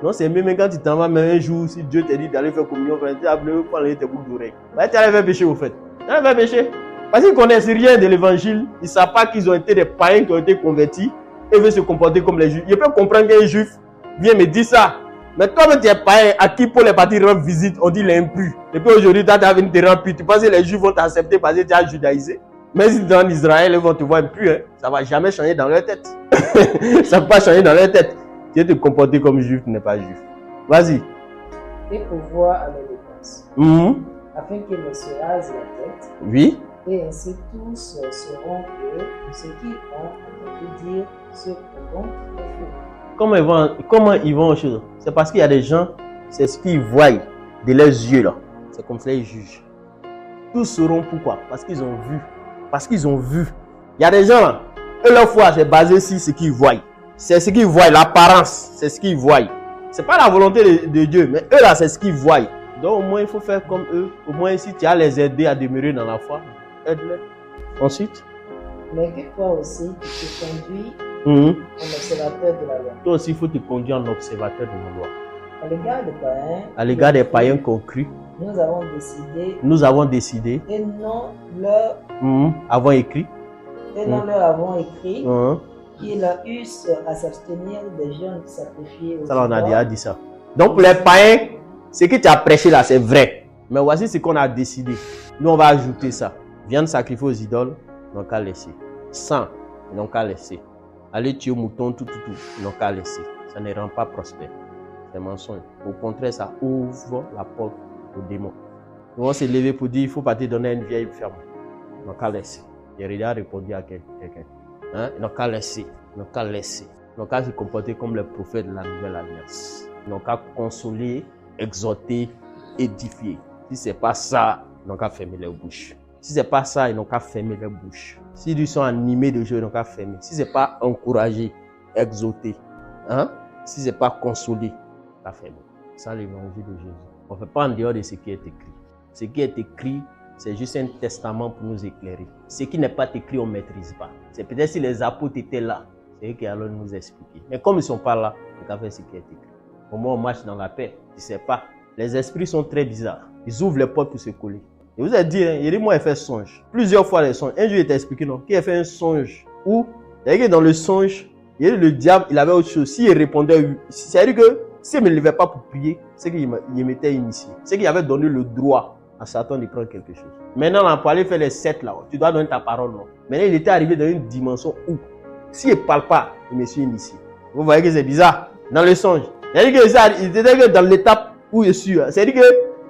Donc c'est même quand tu t'en vas, même un jour, si Dieu te dit d'aller faire communion, tu as voulu prendre tes boucles d'oreilles. Tu allais faire péché au fait. Tu allais faire péché. Parce qu'ils ne connaissent rien de l'évangile. Ils ne savent pas qu'ils ont été des païens qui ont été convertis et veulent se comporter comme les Juifs. Ils peuvent comprendre qu'un Juif vient me dire ça. Mais toi, tu es païen, à qui pour les partir rendre visite, on dit l'impur. Et puis aujourd'hui, tu as venu te rendre pur. Tu penses que les Juifs vont t'accepter parce que tu as judaïsé? Mais si tu es en Israël, ils vont te voir impur. Hein. Ça ne va jamais changer dans leur tête. Ça ne va pas changer dans leur tête. Tu veux te comporter comme Juif, tu n'es pas Juif. Vas-y. Et pourvoir à la dépense. Afin qu'ils ne se rasent la tête. Oui. Et ainsi tous seront eux, ceux qui ont entendu dire ce qu'on est faux. Comment ils vont aux choses? C'est parce qu'il y a des gens, c'est ce qu'ils voient de leurs yeux là. C'est comme ça ils jugent. Tous seront pourquoi? Parce qu'ils ont vu. Parce qu'ils ont vu. Il y a des gens là, eux leur foi c'est basé sur ce qu'ils voient. C'est ce qu'ils voient, l'apparence, c'est ce qu'ils voient. C'est pas la volonté de Dieu, mais eux là c'est ce qu'ils voient. Donc au moins il faut faire comme eux. Au moins si tu as les aider à demeurer dans la foi, aide-les. Ensuite. Mais que toi aussi tu te conduis en observateur de la loi. Toi aussi, il faut te conduire en observateur de la loi. À l'égard des païens qui ont cru, nous avons décidé et non leur avons écrit qu'ils eussent à s'abstenir des gens sacrifiés aux ça, on a déjà dit ça. Donc, pour les païens, ce que tu as prêché là, c'est vrai. Mais voici ce qu'on a décidé. Nous, on va ajouter ça. Viande sacrifiée aux idoles, ils n'ont qu'à laisser. Sang, ils n'ont qu'à laisser. Aller tuer au mouton, tout, ils n'ont qu'à laisser. Ça ne rend pas prospère. C'est mensonge. Au contraire, ça ouvre la porte aux démons. Ils vont se lever pour dire, il faut pas te donner une vieille ferme. Ils n'ont qu'à laisser. Il a répondu à quelqu'un. Hein? Ils n'ont qu'à laisser. Ils n'ont qu'à laisser. Ils n'ont qu'à se comporter comme les prophètes de la nouvelle alliance. Ils n'ont qu'à consoler, exhorter, édifier. Si ce n'est pas ça, ils n'ont qu'à fermer les bouches. Si ce n'est pas ça, ils n'ont qu'à fermer les bouches. S'ils sont animés de jeu, ils n'ont qu'à fermer. Si ce n'est pas encourager, exhorter, hein? Si ce n'est pas consoler, qu'à fermer. C'est l'évangile de Jésus. On ne fait pas en dehors de ce qui est écrit. Ce qui est écrit, c'est juste un testament pour nous éclairer. Ce qui n'est pas écrit, on ne maîtrise pas. C'est peut-être si les apôtres étaient là, c'est eux qui allaient nous expliquer. Mais comme ils ne sont pas là, on va faire ce qui est écrit. Au moins, on marche dans la paix. Tu ne sais pas. Les esprits sont très bizarres. Ils ouvrent les portes pour se coller. Et vous avez dit, hein, il dit, moi, il fait songe. Plusieurs fois les songes. Un jour, il t'a expliqué, non, qu'il a fait un songe. Où, c'est-à-dire que dans le songe, il dit, le diable, il avait autre chose. S'il répondait oui, c'est-à-dire que s'il ne me levait pas pour prier, c'est qu'il m'était initié. C'est qu'il avait donné le droit à Satan de prendre quelque chose. Maintenant, pour aller faire les 7 là, tu dois donner ta parole. Non. Maintenant, il était arrivé dans une dimension où, s'il ne parle pas, il me suis initié. Vous voyez que c'est bizarre. Dans le songe. C'est-à-dire que dans l'étape où je suis, c'est-à-dire que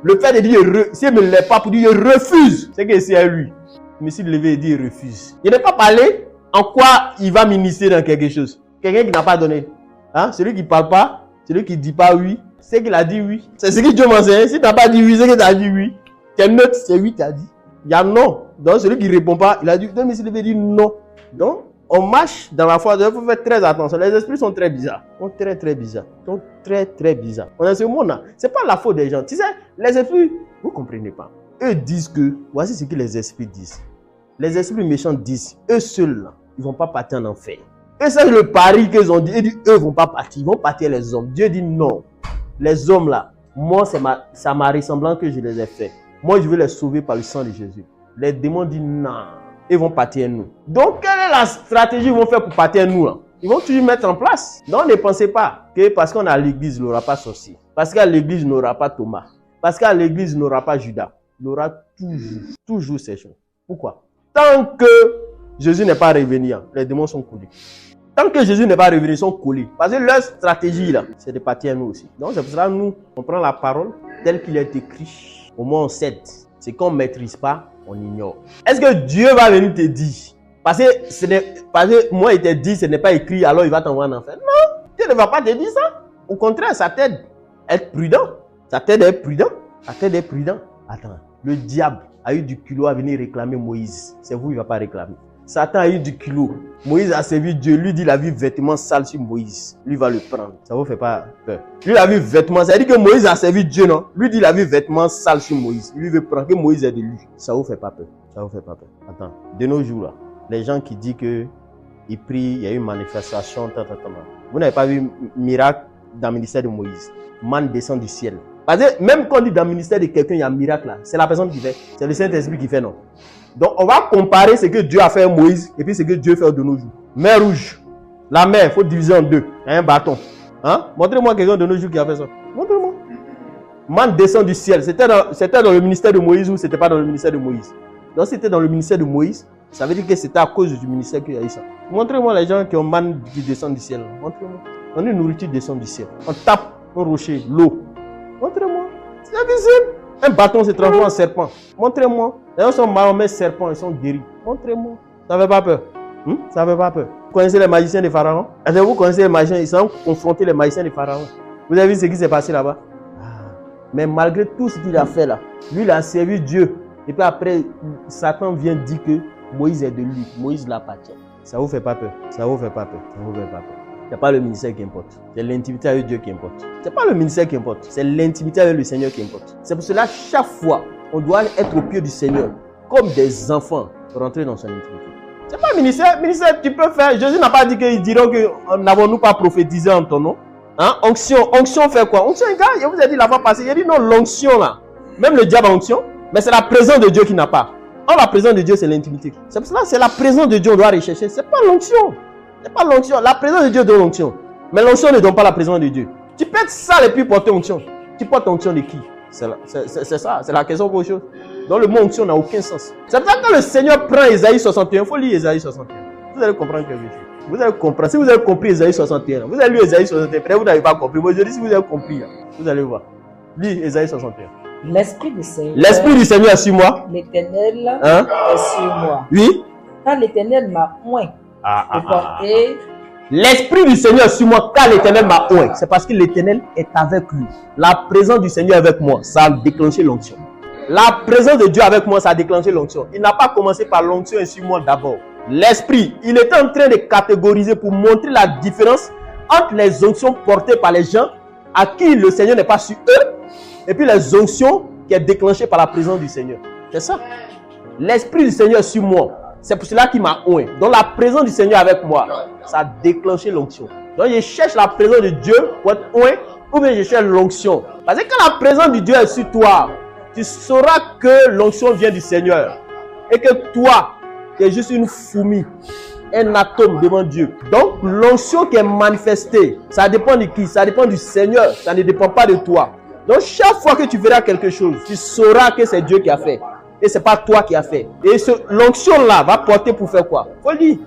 Le fait de dire, s'il ne me lève pas pour dire, je refuse, c'est que c'est à lui. Mais s'il levé et dit, il refuse. Il n'est pas parlé en quoi il va m'initier dans quelque chose. Quelqu'un qui n'a pas donné. Hein? Celui qui ne parle pas, celui qui ne dit pas oui, c'est qu'il a dit oui. C'est ce que Dieu m'enseigne. Si tu n'as pas dit oui, c'est que tu as dit oui. Tes notes, c'est oui, tu as dit. Il y a non. Donc celui qui ne répond pas, il a dit, non, mais s'il veut dire non. Donc, on marche dans la foi, il faut faire très attention. Les esprits sont très bizarres. Ils sont très, très bizarres. Ils sont très, très bizarres. On est dans ce monde-là. Ce n'est pas la faute des gens. Tu sais, les esprits, vous ne comprenez pas. Eux disent que, voici ce que les esprits disent. Les esprits méchants disent, eux seuls, là, ils ne vont pas partir en enfer. Et c'est le pari qu'ils ont dit. Ils disent, eux ne vont pas partir. Ils vont partir les hommes. Dieu dit non. Les hommes là, moi, c'est ma ressemblance que je les ai fait. Moi, je veux les sauver par le sang de Jésus. Les démons disent non. Ils vont partir nous. Donc, quelle est la stratégie qu'ils vont faire pour partir nous là? Ils vont toujours mettre en place. Donc, ne pensez pas que parce qu'on est à l'église, il n'y aura pas sorcier. Parce qu'à l'église, il n'y aura pas Thomas. Parce qu'à l'église, il n'y aura pas Judas. Il y aura toujours ces choses. Pourquoi? Tant que Jésus n'est pas revenu, les démons sont collés. Tant que Jésus n'est pas revenu, ils sont collés. Parce que leur stratégie, là, c'est de partir à nous aussi. Donc, c'est pour ça que nous, on prend la parole telle qu'il est écrit. Au moins, on cède. C'est qu'on ne maîtrise pas, on ignore. Est-ce que Dieu va venir te dire? Parce que moi, il t'a dit, ce n'est pas écrit, alors il va t'envoyer en enfer. Non, Dieu ne va pas te dire ça. Au contraire, ça t'aide à être prudent. Ça t'aide à être prudent. Ça t'aide à être prudent. Attends, le diable a eu du culot à venir réclamer Moïse. C'est vous, il ne va pas réclamer. Satan a eu du culot. Moïse a servi Dieu. Lui dit, il a vu vêtements sales sur Moïse. Lui va le prendre. Ça ne vous fait pas peur. Lui, il a vu vêtements. Ça veut dire que Moïse a servi Dieu, non? Lui dit, il a vu vêtements sales sur Moïse. Lui veut prendre que Moïse est de lui. Ça ne vous fait pas peur. Ça ne vous fait pas peur. Attends. De nos jours, là, les gens qui disent que ils prient, il y a eu une manifestation, Vous n'avez pas vu miracle dans le ministère de Moïse. Man descend du ciel. Parce que même quand on dit dans le ministère de quelqu'un, il y a un miracle là. C'est la personne qui fait. C'est le Saint-Esprit qui fait, non? Donc, on va comparer ce que Dieu a fait à Moïse et puis ce que Dieu fait de nos jours. Mer rouge. La mer, il faut diviser en deux. Il y a un bâton. Hein? Montrez-moi quelqu'un de nos jours qui a fait ça. Montrez-moi. Man descend du ciel. C'était dans le ministère de Moïse ou c'était pas dans le ministère de Moïse? Donc, si c'était dans le ministère de Moïse, ça veut dire que c'était à cause du ministère qu'il y a eu ça. Montrez-moi les gens qui ont man qui descend du ciel. Montrez-moi. On a une nourriture descend du ciel. On tape un rocher, l'eau. Montrez-moi. C'est invisible. Un bâton se transforme en serpent. Montrez-moi. Les gens sont Mahomet serpents, ils sont guéris. Montrez-moi. Ça ne fait pas peur. Ça ne fait pas peur. Vous connaissez les magiciens de Pharaon? Est-ce que vous connaissez les magiciens? Ils sont confrontés les magiciens de Pharaon. Vous avez vu ce qui s'est passé là-bas? Mais malgré tout ce qu'il a fait là, lui il a servi Dieu. Et puis après, Satan vient dire que Moïse est de lui. Moïse l'appartient. Ça ne vous fait pas peur. Ça ne vous fait pas peur. Ça ne vous fait pas peur. Ce n'est pas le ministère qui importe. C'est l'intimité avec Dieu qui importe. Ce n'est pas le ministère qui importe. C'est l'intimité avec le Seigneur qui importe. C'est pour cela, chaque fois, on doit être au pied du Seigneur, comme des enfants, rentrer dans son intimité. Ce n'est pas le ministère. Ministère, tu peux faire. Jésus n'a pas dit qu'ils diront que n'avons-nous pas prophétisé en ton nom. Hein? Onction. Onction fait quoi? Onction, gars, je vous ai dit la fois passée. Il a dit non, l'onction là. Même le diable a onction, mais c'est la présence de Dieu qui n'a pas. Or, la présence de Dieu, c'est l'intimité. C'est pour cela, c'est la présence de Dieu qu'on doit rechercher. Ce n'est pas l'onction. Ce n'est pas l'onction. La présence de Dieu donne l'onction. Mais l'onction ne donne pas la présence de Dieu. Tu peux être sale et puis porter onction. Tu portes onction de qui? C'est ça. C'est la question pour autre chose. Donc le mot onction n'a aucun sens. C'est pour ça que quand le Seigneur prend Ésaïe 61, il faut lire Ésaïe 61. Vous allez comprendre quelque chose. Vous allez comprendre. Si vous avez compris Ésaïe 61, vous allez lire Ésaïe 61. Peut-être vous n'avez pas compris. Moi je dis si vous avez compris, vous allez voir. Lis Ésaïe 61. L'Esprit du Seigneur. L'Esprit du Seigneur est sur moi. L'Éternel est sur moi. Oui. Quand l'Éternel m'a oint de porter. L'Esprit du Seigneur est sur moi car l'Éternel m'a oint. C'est parce que l'Éternel est avec lui. La présence du Seigneur avec moi, ça a déclenché l'onction. La présence de Dieu avec moi, ça a déclenché l'onction. Il n'a pas commencé par l'onction et sur moi d'abord. L'Esprit, il était en train de catégoriser pour montrer la différence entre les onctions portées par les gens à qui le Seigneur n'est pas sur eux et puis les onctions qui sont déclenchées par la présence du Seigneur. C'est ça. L'Esprit du Seigneur est sur moi. C'est pour cela qu'il m'a oint. Donc la présence du Seigneur avec moi, ça a déclenché l'onction. Donc je cherche la présence de Dieu pour être oint ou bien je cherche l'onction. Parce que quand la présence de Dieu est sur toi, tu sauras que l'onction vient du Seigneur. Et que toi, tu es juste une fourmi, un atome devant Dieu. Donc l'onction qui est manifestée, ça dépend de qui? Ça dépend du Seigneur. Ça ne dépend pas de toi. Donc chaque fois que tu verras quelque chose, tu sauras que c'est Dieu qui a fait. Et ce n'est pas toi qui as fait. Et l'onction là va porter pour faire quoi? Faut le dire.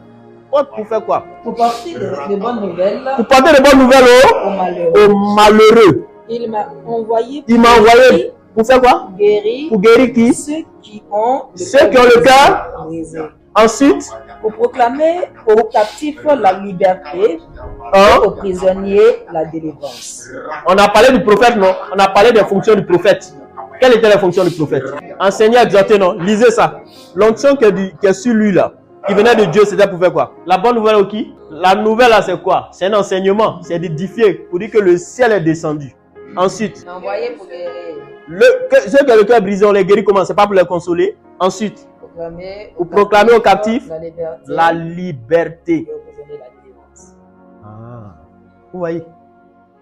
Porte pour faire quoi? Pour porter de bonnes nouvelles. Pour porter de bonnes nouvelles aux malheureux. Il m'a envoyé Pour faire quoi? Guérir. Pour guérir qui? Ceux qui ont le cœur brisé. Ensuite, Pour proclamer aux captifs la liberté et aux prisonniers la délivrance. On a parlé du prophète, non? On a parlé des fonctions du prophète. Quelle était la fonction du prophète? Enseigner, exhorter, non? Lisez ça. L'onction qui est sur lui là, qui venait de Dieu, c'était pour faire quoi? La bonne nouvelle au qui? La nouvelle là, c'est quoi? C'est un enseignement, c'est d'édifier, pour dire que le ciel est descendu. Ensuite, Envoyé pour guérir. Ceux qui ont le cœur brisé, on les guérit comment? C'est pas pour les consoler. Ensuite, pour proclamer aux captifs la liberté. Ah. Vous voyez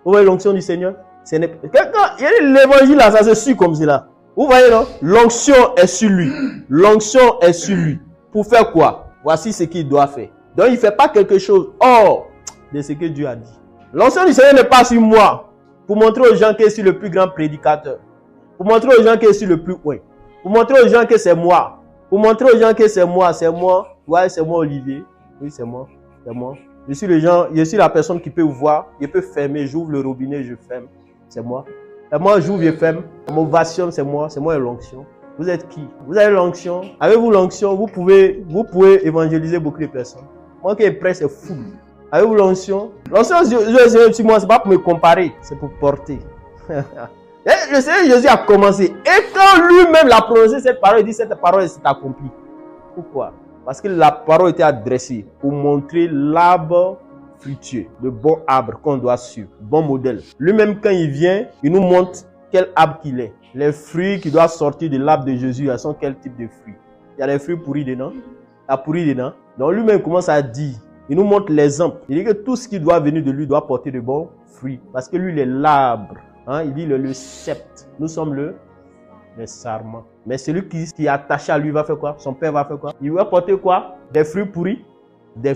l'onction du Seigneur? L'évangile là, ça se suit comme cela. Vous voyez, non? L'onction est sur lui. L'onction est sur lui. Pour faire quoi? Voici ce qu'il doit faire. Donc il ne fait pas quelque chose hors de ce que Dieu a dit. L'onction du Seigneur n'est pas sur moi. Pour montrer aux gens que je suis le plus grand prédicateur. Pour montrer aux gens que je suis le plus haut. Pour montrer aux gens que c'est moi. Pour montrer aux gens que c'est moi. Ouais, c'est moi Olivier. Oui, c'est moi. Je suis la personne qui peut vous voir. Je peux fermer, j'ouvre le robinet, je ferme. C'est moi. Et moi, j'ouvre, je ferme. Mon ovation, c'est moi l'onction. Vous êtes qui? Vous avez l'onction. Avez-vous l'onction? Vous pouvez évangéliser beaucoup de personnes. Moi qui est prêt, c'est fou. Avez-vous l'onction? L'onction, sur moi, c'est pas pour me comparer, c'est pour porter. Le Seigneur Jésus a commencé. Et quand lui-même l'a prononcé cette parole, il dit cette parole s'est accomplie. Pourquoi? Parce que la parole était adressée pour montrer l'arbre fructueux, le bon arbre qu'on doit suivre, bon modèle. Lui-même, quand il vient, il nous montre quel arbre qu'il est. Les fruits qui doivent sortir de l'arbre de Jésus, elles sont quel type de fruits? Il y a des fruits pourris dedans. Donc lui-même commence à dire, il nous montre l'exemple. Il dit que tout ce qui doit venir de lui doit porter de bons fruits. Parce que lui, il est l'arbre. Il dit le sceptre. Nous sommes le sarment. Mais celui qui est attaché à lui va faire quoi? Son père va faire quoi? Il va porter quoi? Des fruits pourris, des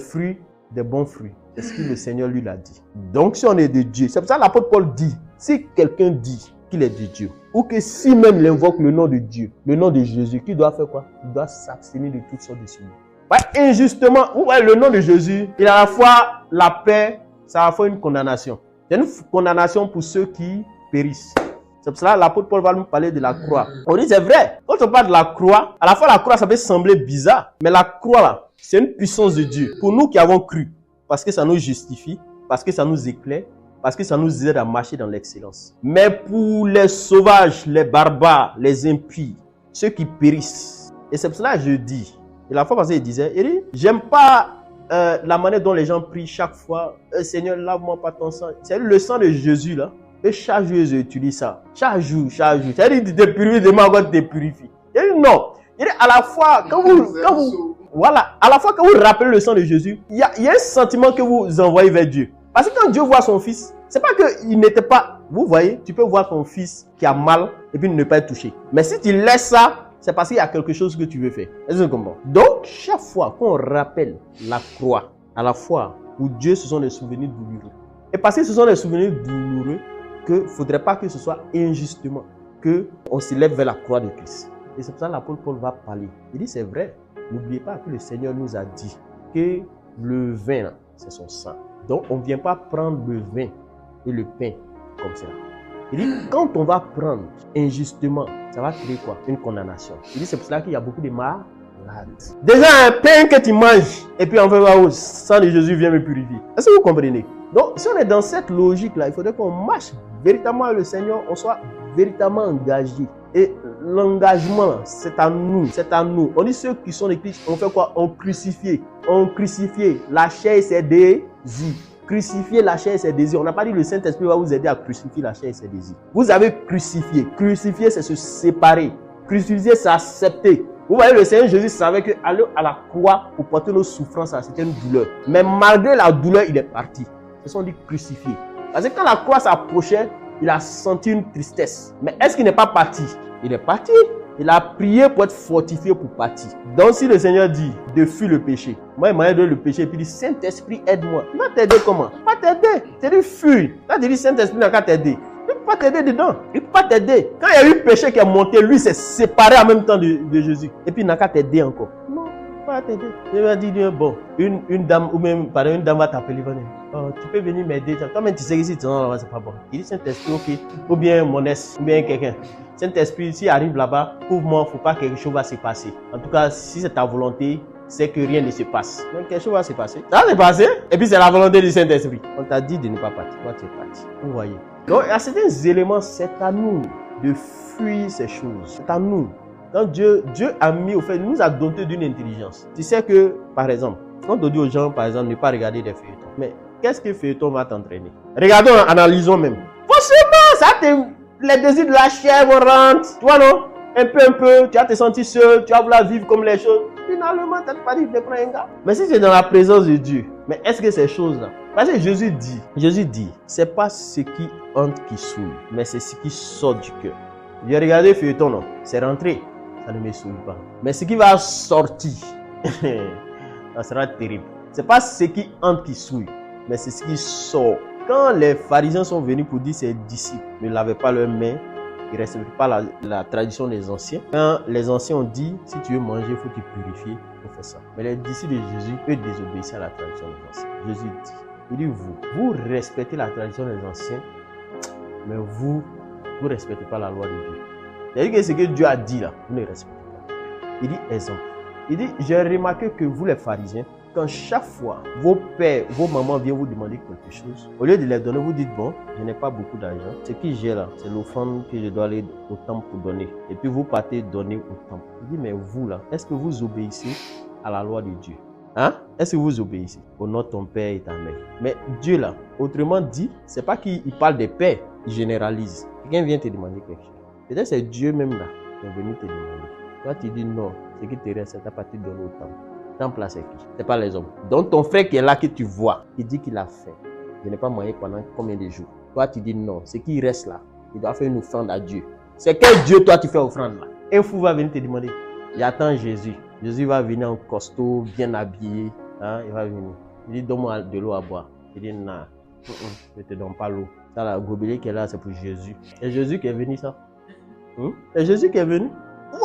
bons fruits. C'est ce que le Seigneur lui l'a dit. Donc si on est de Dieu, c'est pour ça que l'apôtre Paul dit, si quelqu'un dit qu'il est de Dieu, ou que si même il invoque le nom de Dieu, le nom de Jésus, qu'il doit faire quoi? Il doit s'abstenir de toutes sortes de signes. Ouais, injustement, le nom de Jésus, il a à la fois la paix, c'est à la fois une condamnation. C'est une condamnation pour ceux qui périssent. C'est pour cela que l'apôtre Paul va nous parler de la croix. On dit c'est vrai, quand on parle de la croix, à la fois la croix ça peut sembler bizarre, mais la croix là, c'est une puissance de Dieu. Pour nous qui avons cru, parce que ça nous justifie, parce que ça nous éclaire, parce que ça nous aide à marcher dans l'excellence. Mais pour les sauvages, les barbares, les impies, ceux qui périssent, et c'est pour cela que je dis, et la fois passée il disait, j'aime pas la manière dont les gens prient chaque fois, Seigneur lave-moi par ton sang. C'est le sang de Jésus là. Et chaque jour, je utilise ça. Chaque jour. C'est-à-dire, tu te purifies, demain encore tu te purifies. Il dit non. Il dit à la fois, quand vous rappelez le sang de Jésus, il y a un sentiment que vous envoyez vers Dieu. Parce que quand Dieu voit son fils, c'est pas qu'il n'était pas, vous voyez, tu peux voir ton fils qui a mal et puis ne pas être touché. Mais si tu laisses ça, c'est parce qu'il y a quelque chose que tu veux faire. Est-ce que tu comprends? Donc, chaque fois qu'on rappelle la croix, à la fois, pour Dieu, ce sont des souvenirs douloureux. Et parce que ce sont des souvenirs douloureux, qu'il ne faudrait pas que ce soit injustement qu'on se lève vers la croix de Christ. Et c'est pour ça que l'apôtre Paul va parler. Il dit c'est vrai, n'oubliez pas que le Seigneur nous a dit que le vin, c'est son sang. Donc on ne vient pas prendre le vin et le pain comme cela. Il dit quand on va prendre injustement, ça va créer quoi? Une condamnation. Il dit c'est pour cela qu'il y a beaucoup de malades. Déjà un pain que tu manges et puis on va voir le sang de Jésus vient me purifier. Est-ce que vous comprenez? Donc si on est dans cette logique-là, il faudrait qu'on marche véritablement avec le Seigneur, on soit véritablement engagé. Et l'engagement, c'est à nous, On dit ceux qui sont des Christ, on fait quoi? On crucifie la chair et ses désirs. Crucifier la chair et ses désirs. On n'a pas dit le Saint-Esprit va vous aider à crucifier la chair et ses désirs. Vous avez crucifié. Crucifier, c'est se séparer. Crucifier, c'est accepter. Vous voyez, le Seigneur Jésus savait qu'aller à la croix pour porter nos souffrances, c'était une douleur. Mais malgré la douleur, il est parti. Ce sont dit crucifiés. Parce que quand la croix s'approchait, il a senti une tristesse. Mais est-ce qu'il n'est pas parti? Il est parti. Il a prié pour être fortifié pour partir. Donc si le Seigneur dit de fuir le péché, moi il m'a aidé le péché et puis il dit Saint-Esprit aide-moi. Il va t'aider comment? Il va t'aider. C'est dit fuir. Quand il dit Saint-Esprit n'a qu'à t'aider, il ne peut pas t'aider dedans. Il ne peut pas t'aider. Quand il y a eu le péché qui est monté, lui s'est séparé en même temps de Jésus. Et puis il n'a qu'à t'aider encore. Non, il ne peut pas t'aider. Il va dire bon, une dame ou même une dame va t'appeler. tu peux venir m'aider. Toi-même, tu sais que si tu es là-bas, c'est pas bon. Il dit Saint-Esprit, ok. Ou bien mon ex, ou bien quelqu'un. Saint-Esprit, s'il arrive là-bas, couvre-moi, il ne faut pas que quelque chose va se passer. En tout cas, si c'est ta volonté, c'est que rien ne se passe. Donc, quelque chose va se passer. Ça va se passer. Et puis, c'est la volonté du Saint-Esprit. On t'a dit de ne pas partir. Toi, tu es parti. Vous voyez. Donc, il y a certains éléments, c'est à nous de fuir ces choses. C'est à nous. Quand Dieu a mis au fait, nous a doté d'une intelligence. Tu sais que, par exemple, quand on dit aux gens, par exemple, ne pas regarder des feuilletons. Mais qu'est-ce que feuilleton va t'entraîner? Regardons, analysons même. Forcément, ça les désirs de la chair vont rentrer. Tu vois, non? Un peu, tu vas te sentir seul, tu vas vouloir vivre comme les choses. Finalement, tu n'as pas dit de prendre un gars. Mais si c'est dans la présence de Dieu, mais est-ce que ces choses-là? Parce que Jésus dit, c'est pas ce qui entre qui souille, mais c'est ce qui sort du cœur. J'ai regardé le feuilleton, non? C'est rentré. Ça ne me souille pas. Mais ce qui va sortir, ça sera terrible. Ce n'est pas ce qui entre qui souille, mais c'est ce qui sort. Quand les pharisiens sont venus pour dire ses disciples ne lavaient pas leurs mains, ils ne respectent pas la tradition des anciens. Quand les anciens ont dit, si tu veux manger, il faut te purifier, il faut faire ça. Mais les disciples de Jésus, eux, désobéissaient à la tradition des anciens. Jésus dit, vous respectez la tradition des anciens, mais vous ne respectez pas la loi de Dieu. C'est-à-dire que ce que Dieu a dit là, vous ne respectez pas. Il dit exemple. Il dit, j'ai remarqué que vous les pharisiens, quand chaque fois vos pères, vos mamans viennent vous demander quelque chose, au lieu de les donner, vous dites, bon, je n'ai pas beaucoup d'argent. Ce que j'ai là, c'est l'offrande que je dois aller au temple pour donner. Et puis vous partez donner au temple. Il dit, mais vous là, est-ce que vous obéissez à la loi de Dieu? Hein? Est-ce que vous obéissez? Honore ton père et ta mère. Mais Dieu là, autrement dit, c'est pas qu'il parle des pères, il généralise. Quelqu'un vient te demander quelque chose. Peut-être c'est Dieu même là qui est venu te demander. Toi tu dis non, ce qui te reste, c'est ta partie de donner au temple. Temple là c'est qui? C'est pas les hommes. Donc ton frère qui est là que tu vois, il dit qu'il a faim. Je n'ai pas mangé pendant combien de jours? Toi tu dis non, ce qui reste là, il doit faire une offrande à Dieu. C'est quel Dieu toi tu fais offrande là? Un fou va venir te demander. Il attend Jésus. Jésus va venir en costaud, bien habillé. Hein? Il va venir. Il dit donne-moi de l'eau à boire. Il dit non, je ne te donne pas l'eau. Ça la gobelet qui est là c'est pour Jésus. C'est Jésus qui est venu ça. C'est Jésus qui est venu. Vous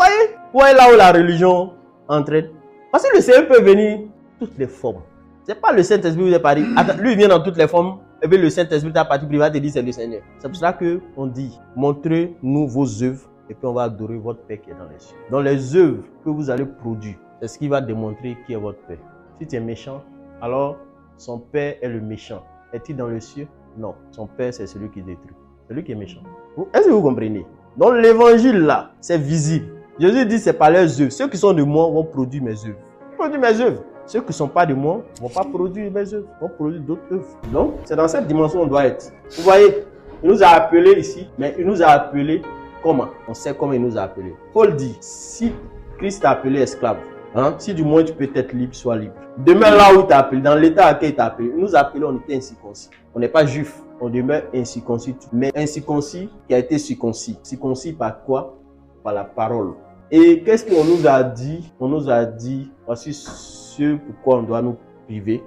voyez là où la religion entraîne. Parce que le Seigneur peut venir toutes les formes. Ce n'est pas le Saint-Esprit qui vous est parti. Lui il vient dans toutes les formes. Et puis le Saint-Esprit ta partie privée te dit c'est le Seigneur. C'est pour ça qu'on dit montrez-nous vos œuvres et puis on va adorer votre Père qui est dans les cieux. Dans les œuvres que vous allez produire, c'est ce qui va démontrer qui est votre Père. Si tu es méchant, alors son Père est le méchant. Est-il dans les cieux? Non. Son Père c'est celui qui détruit. C'est lui qui est méchant. Est-ce que vous comprenez? Donc l'évangile là, c'est visible. Jésus dit c'est par leurs œuvres. Ceux qui sont de moi vont produire mes œuvres. Produire mes œuvres. Ceux qui ne sont pas de moi ne vont pas produire mes œuvres, vont produire d'autres œuvres. Donc c'est dans cette dimension qu'on doit être. Vous voyez, il nous a appelés ici, mais il nous a appelés comment? On sait comment il nous a appelés. Paul dit, si Christ t'a appelé esclave, hein, si du moins tu peux être libre, sois libre. Demain là où il t'a appelé, dans l'état à quel il t'a appelé, il nous a appelés, on était incirconcis. On n'est pas juif. On demeure incirconcis, mais incirconcis qui a été circoncis. Circoncis par quoi? Par la parole. Et qu'est-ce qu'on nous a dit? On nous a dit, voici ce pourquoi on doit nous priver.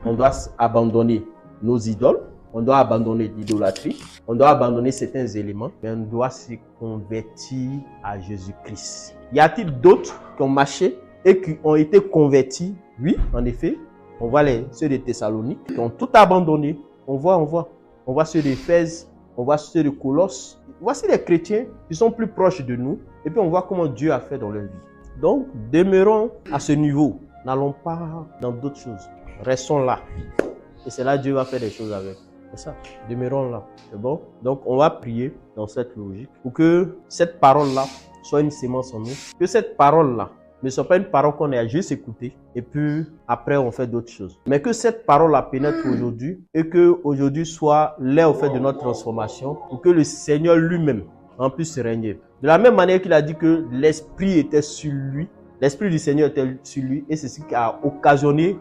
On doit abandonner nos idoles. On doit abandonner l'idolâtrie. On doit abandonner certains éléments. Mais on doit se convertir à Jésus-Christ. Y a-t-il d'autres qui ont marché et qui ont été convertis? Oui, en effet. On voit ceux de Thessalonique qui ont tout abandonné. On voit ceux d'Éphèse, on voit ceux de Colosse. Voici les chrétiens qui sont plus proches de nous. Et puis on voit comment Dieu a fait dans leur vie. Donc, demeurons à ce niveau. N'allons pas dans d'autres choses. Restons là. Et c'est là que Dieu va faire des choses avec. C'est ça. Demeurons là. C'est bon? Donc, on va prier dans cette logique pour que cette parole-là soit une sémence en nous. Que cette parole-là ne soit pas une parole qu'on a juste écoutée et puis après on fait d'autres choses. Mais que cette parole-là pénètre aujourd'hui et que aujourd'hui soit l'air au fait de notre transformation pour que le Seigneur lui-même en puisse régner. De la même manière qu'il a dit que l'Esprit était sur lui, l'Esprit du Seigneur était sur lui et c'est ce qui a occasionné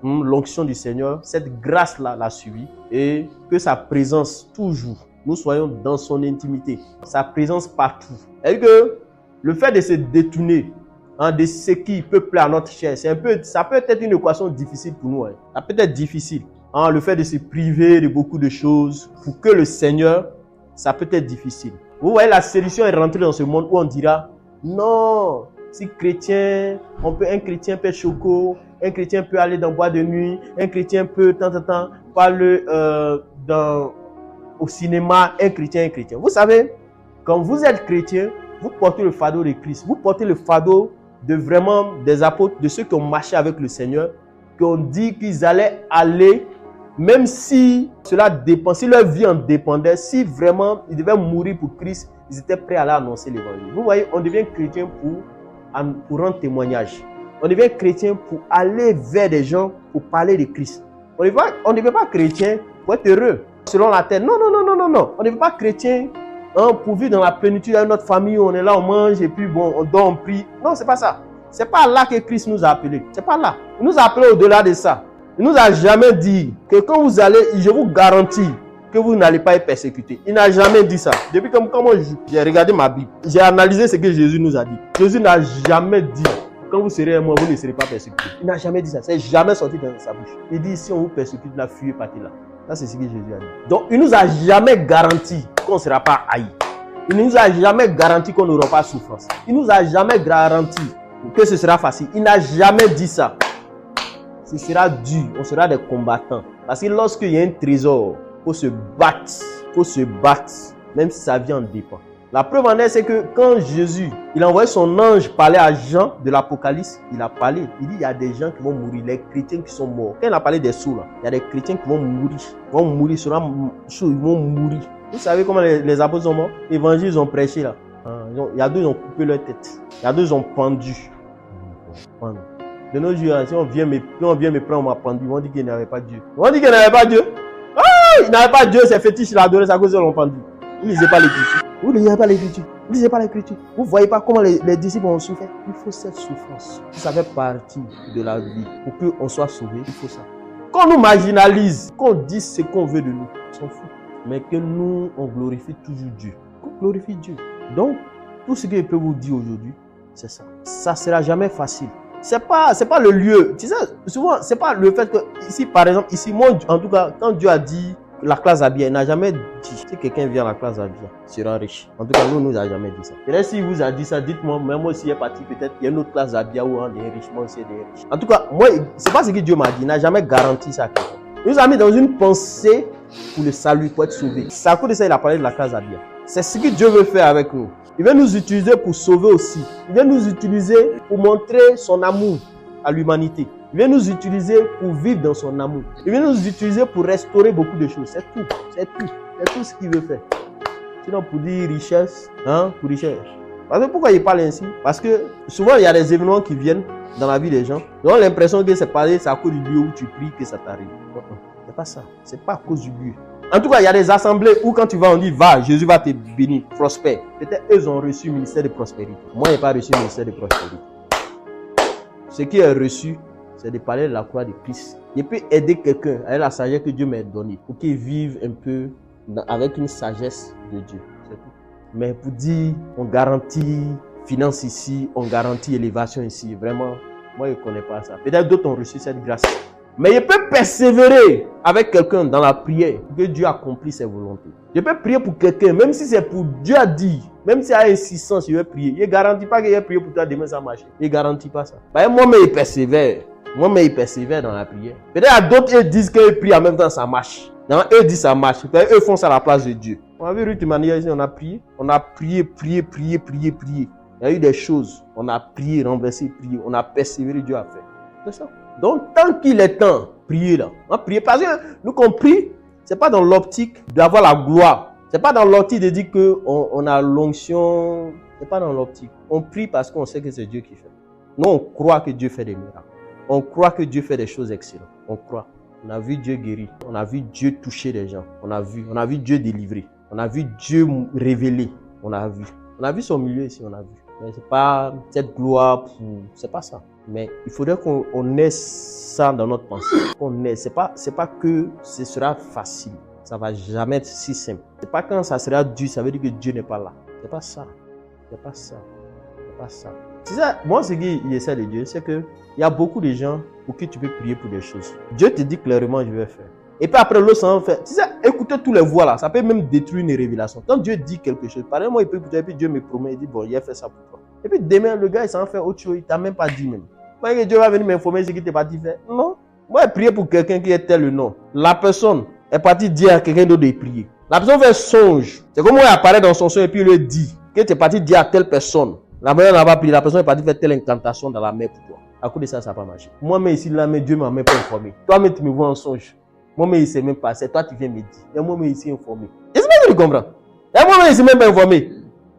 l'onction du Seigneur. Cette grâce-là l'a suivi et que sa présence toujours, nous soyons dans son intimité, sa présence partout. Et que le fait de se détourner de ce qui peut plaire à notre chair, ça peut être une équation difficile pour nous. Ça peut être difficile. Le fait de se priver de beaucoup de choses pour que le Seigneur, ça peut être difficile. Vous voyez, la séduction est rentrée dans ce monde où on dira, non, si chrétien, un chrétien peut être choco, un chrétien peut aller dans bois de nuit, un chrétien peut tant. parle au cinéma, un chrétien. Vous savez, quand vous êtes chrétien, vous portez le fardeau de Christ. Vous portez le fardeau de vraiment des apôtres, de ceux qui ont marché avec le Seigneur, qui ont dit qu'ils allaient aller, même si cela dépend, si leur vie en dépendait, si vraiment ils devaient mourir pour Christ, ils étaient prêts à aller annoncer l'évangile. Vous voyez, on devient chrétien pour rendre témoignage. On devient chrétien pour aller vers des gens, pour parler de Christ. On ne devient pas chrétien pour être heureux selon la terre. Non. On ne devient pas chrétien pour vivre dans la plénitude avec notre famille, on est là, on mange et puis bon, on dort, on prie. Non, c'est pas ça. C'est pas là que Christ nous a appelés. C'est pas là. Il nous a appelés au-delà de ça. Il nous a jamais dit que quand vous allez, je vous garantis que vous n'allez pas être persécuté. Il n'a jamais dit ça. Depuis que j'ai regardé ma Bible, j'ai analysé ce que Jésus nous a dit. Jésus n'a jamais dit, quand vous serez moi, vous ne serez pas persécuté. Il n'a jamais dit ça. C'est jamais sorti dans sa bouche. Il dit, si on vous persécute, la fuyez, partez là. Ça, c'est ce que Jésus a dit. Donc, il ne nous a jamais garanti qu'on ne sera pas haï. Il ne nous a jamais garanti qu'on n'aura pas souffrance. Il ne nous a jamais garanti que ce sera facile. Il n'a jamais dit ça. Ce sera dur. On sera des combattants. Parce que lorsqu'il y a un trésor, il faut se battre. Il faut se battre. Même si sa vie en dépend. La preuve en est, c'est que quand Jésus, il a envoyé son ange parler à Jean de l'Apocalypse, il a parlé. Il dit, il y a des gens qui vont mourir, les chrétiens qui sont morts. Quand il a parlé des sous, là, il y a des chrétiens qui vont mourir. Ils vont mourir, ils vont mourir. Vous savez comment les apôtres sont morts? L'évangile, ils ont prêché là. Il y a deux, ils ont coupé leur tête. Il y a deux, ils ont pendu. De nos jours, si on vient me prendre, on m'a pendu. Ils vont dire qu'il n'y avait pas Dieu. Ils vont dire qu'il n'y avait pas Dieu. Ah, il n'y avait pas Dieu, c'est fétiche, il a adoré, c'est à cause de l'ont pendu. Vous ne lisez pas l'Écriture. Vous ne lisez pas l'Écriture. Vous ne lisez pas l'Écriture. Vous ne voyez pas comment les disciples ont souffert. Il faut cette souffrance. Ça fait partie de la vie. Pour qu'on soit sauvé, il faut ça. Qu'on nous marginalise, qu'on dise ce qu'on veut de nous, on s'en fout. Mais que nous, on glorifie toujours Dieu. Qu'on glorifie Dieu. Donc, tout ce que je peux vous dire aujourd'hui, c'est ça. Ça ne sera jamais facile. C'est pas le lieu. Tu sais, souvent, c'est pas le fait que, ici, par exemple, ici, moi, en tout cas, quand Dieu a dit la classe Abia, il n'a jamais dit, si quelqu'un vient à la classe Abia, il sera riche. En tout cas, nous a jamais dit ça. Et s'il vous a dit ça, dites-moi, même moi, s'il est parti, peut-être, il y a une autre classe Abia où on est riche, moi aussi, des riches. En tout cas, moi, c'est pas ce que Dieu m'a dit. Il n'a jamais garanti ça à quelqu'un. Il nous a mis dans une pensée pour le salut, pour être sauvé. C'est à cause de ça qu'il a parlé de la classe Abia. C'est ce que Dieu veut faire avec nous. Il veut nous utiliser pour sauver aussi. Il veut nous utiliser pour montrer son amour à l'humanité. Il veut nous utiliser pour vivre dans son amour. Il veut nous utiliser pour restaurer beaucoup de choses. C'est tout. C'est tout. C'est tout ce qu'il veut faire. Sinon, pour dire richesse, pour richesse. Parce que pourquoi il parle ainsi? Parce que souvent, il y a des événements qui viennent dans la vie des gens. Ils ont l'impression que c'est à cause du lieu où tu pries que ça t'arrive. C'est pas ça. C'est pas à cause du lieu. En tout cas, il y a des assemblées où quand tu vas, on dit, va, Jésus va te bénir, prospère. Peut-être eux ont reçu le ministère de prospérité. Moi, je n'ai pas reçu le ministère de prospérité. Ce qui est reçu, c'est de parler de la croix de Christ. Je peux aider quelqu'un avec la sagesse que Dieu m'a donnée pour qu'il vive un peu avec une sagesse de Dieu. C'est tout. Mais pour dire, on garantit finance ici, on garantit élévation ici, vraiment, moi, je ne connais pas ça. Peut-être d'autres ont reçu cette grâce. Mais je peux persévérer avec quelqu'un dans la prière pour que Dieu accomplisse ses volontés. Je peux prier pour quelqu'un, même si c'est pour Dieu a dit, même s'il y a insistance, je vais prier. Il ne garantit pas que je vais prier pour toi demain, ça marche. Il ne garantit pas ça. Moi-même, il persévère. Moi-même, il persévère dans la prière. Peut-être à d'autres, ils disent qu'ils prient en même temps, ça marche. Non, eux disent ça marche. Peut-être eux font ça à la place de Dieu. On a vu Ruth Emmanuel ici, on a prié. On a prié. Il y a eu des choses. On a prié, renversé, prié. On a persévéré, Dieu a fait. C'est ça. Donc, tant qu'il est temps, priez là. On prie parce que nous, qu'on prie, ce n'est pas dans l'optique d'avoir la gloire. Ce n'est pas dans l'optique de dire qu'on a l'onction. Ce n'est pas dans l'optique. On prie parce qu'on sait que c'est Dieu qui fait. Nous, on croit que Dieu fait des miracles. On croit que Dieu fait des choses excellentes. On croit. On a vu Dieu guérir. On a vu Dieu toucher les gens. On a vu Dieu délivrer. On a vu Dieu révéler. On a vu son milieu ici, on a vu. Mais c'est pas cette gloire pour... C'est pas ça. Mais il faudrait qu'on ait ça dans notre pensée. Qu'on ait. C'est pas que ce sera facile. Ça va jamais être si simple. C'est pas quand ça sera dur, ça veut dire que Dieu n'est pas là. C'est pas ça. C'est pas ça. C'est pas ça. C'est ça. Moi, ce qu'il essaie de dire, c'est que il y a beaucoup de gens pour qui tu peux prier pour des choses. Dieu te dit clairement, je vais faire. Et puis après, l'autre s'en fait. Tu sais, écouter tous les voix là, ça peut même détruire une révélation. Quand Dieu dit quelque chose, par exemple, moi, il peut écouter, et puis Dieu me promet, il dit, bon, il a fait ça pour toi. Et puis demain, le gars, il s'en fait autre chose, il t'a même pas dit même. Quand Dieu va venir m'informer ce qu'il t'a pas dit faire. Non, Moi, prier pour quelqu'un qui est tel le nom. La personne est partie dire à quelqu'un d'autre de prier. La personne fait un songe. C'est comme moi, il apparaît dans son songe et puis il lui dit que tu es parti dire à telle personne. La personne n'a pas prié. La personne est partie faire telle incantation dans la mer pour toi. À cause de ça, ça n'a pas marché. Moi-même ici, là, mais Dieu m'a même pas informé. Toi-même, tu me vois en songe. Moi-même, il ne sait même pas. C'est toi qui viens me dire. Et moi-même ici informé. Est-ce que tu comprends? Et moi-même ici même pas informé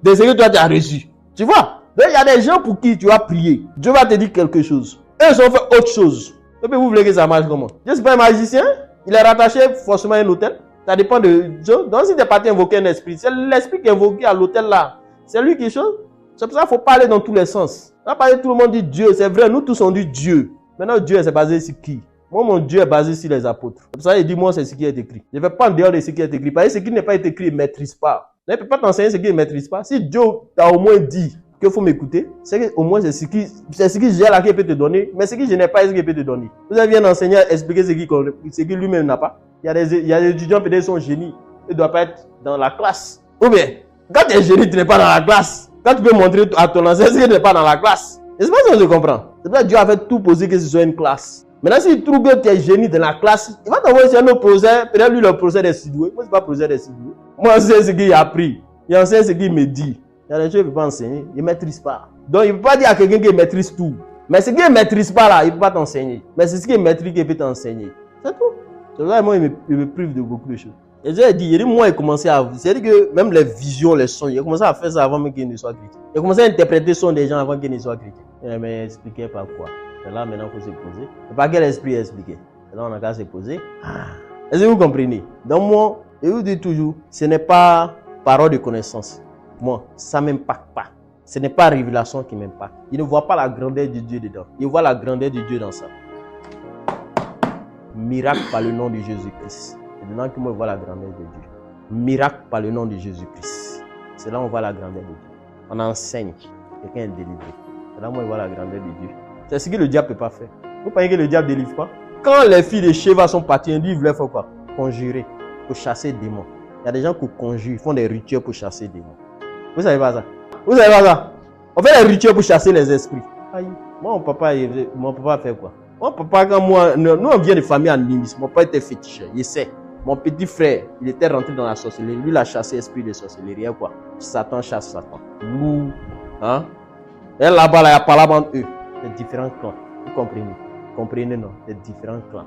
de ce que toi tu as reçu. Tu vois? Donc il y a des gens pour qui tu vas prier. Dieu va te dire quelque chose. Eux, ils ont fait autre chose. Et puis vous voulez que ça marche comment? Je ne suis pas un magicien. Il est rattaché forcément à un hôtel. Ça dépend de Dieu. Donc si tu es parti invoquer un esprit, c'est l'esprit qui est invoqué à l'hôtel là. C'est lui qui chose. C'est pour ça qu'il faut parler dans tous les sens. On va parler, tout le monde dit Dieu. C'est vrai, nous tous on dit Dieu. Maintenant Dieu c'est basé sur qui? Moi, mon Dieu est basé sur les apôtres. C'est pour ça qu'il dit, moi, c'est ce qui est écrit. Je ne vais pas en dehors de ce qui est écrit. Parce que ce qui n'est pas écrit, il ne maîtrise pas. Il ne peut pas t'enseigner ce qu'il ne maîtrise pas. Si Dieu t'a au moins dit qu'il faut m'écouter, c'est qu'au moins c'est ce qui j'ai là qu'il peut te donner. Mais ce que je n'ai pas, c'est ce qu'il peut te donner. Vous avez un enseignant expliquer ce qu'il lui-même n'a pas. Il y a des étudiants peut-être qui sont génies. Ils ne doivent pas être dans la classe. Ou bien, quand tu es génie, tu n'es pas dans la classe. Quand tu peux montrer à ton enseignant, c'est que tu n'es pas dans la classe. Et c'est pas ça que je comprends. C'est pour ça que Dieu a fait tout poser que ce soit une classe. Maintenant, s'il trouve que tu es génie dans la classe, il va t'envoyer sur un autre professeur. Peut-être lui, le professeur est sidoué. Moi, ce n'est pas professeur est sidoué. Moi, c'est ce qu'il a appris. Il enseigne ce qu'il me dit. Il y a des choses qu'il ne peut pas enseigner. Il ne maîtrise pas. Donc, il ne peut pas dire à quelqu'un qu'il maîtrise tout. Mais ce qu'il ne maîtrise pas là, il ne peut pas t'enseigner. Mais c'est ce qu'il maîtrise qu'il peut t'enseigner. C'est tout. C'est pour ça que moi, il me prive de beaucoup de choses. Et j'ai dit, moi, il a commencé à... C'est-à-dire que même les visions, les sons, il a commencé à faire ça avant même qu'il ne soit chrétien. Il a commencé à interpréter le son des gens avant qu'il ne soit chrétien. Il m'a expliqué par quoi. C'est là maintenant qu'il faut se poser. C'est pas quel esprit expliqué. C'est là on a qu'à se poser. Est-ce que vous comprenez? Donc moi, je vous dis toujours, ce n'est pas parole de connaissance. Moi, ça ne m'impacte pas. Ce n'est pas révélation qui m'impacte. Il ne voit pas la grandeur de Dieu dedans. Il voit la grandeur de Dieu dans ça. Miracle par le nom de Jésus-Christ. C'est dedans que moi je vois la grandeur de Dieu. Miracle par le nom de Jésus-Christ. C'est là où on voit la grandeur de Dieu. On enseigne. Quelqu'un est délivré. C'est là où on voit la grandeur de Dieu. C'est ce que le diable ne peut pas faire. Vous pensez que le diable ne délivre pas? Quand les filles de Sheva sont parties, ils voulaient faire quoi? Conjurer, pour chasser des démons. Il y a des gens qui conjurent, font des rituels pour chasser des démons. Vous savez pas ça? Vous savez pas ça? On fait des rituels pour chasser les esprits. Aïe. Moi, mon papa fait quoi? Mon papa, quand nous on vient de famille animiste. Mon papa était féticheur, il sait. Mon petit frère, il était rentré dans la sorcellerie. Lui, il a chassé l'esprit de sorcellerie. Quoi? Satan chasse Satan. Loup. Hein? Et là-bas, il y a pas là-bas eux. Les différents clans. Vous comprenez? Comprenez, non? Les différents clans.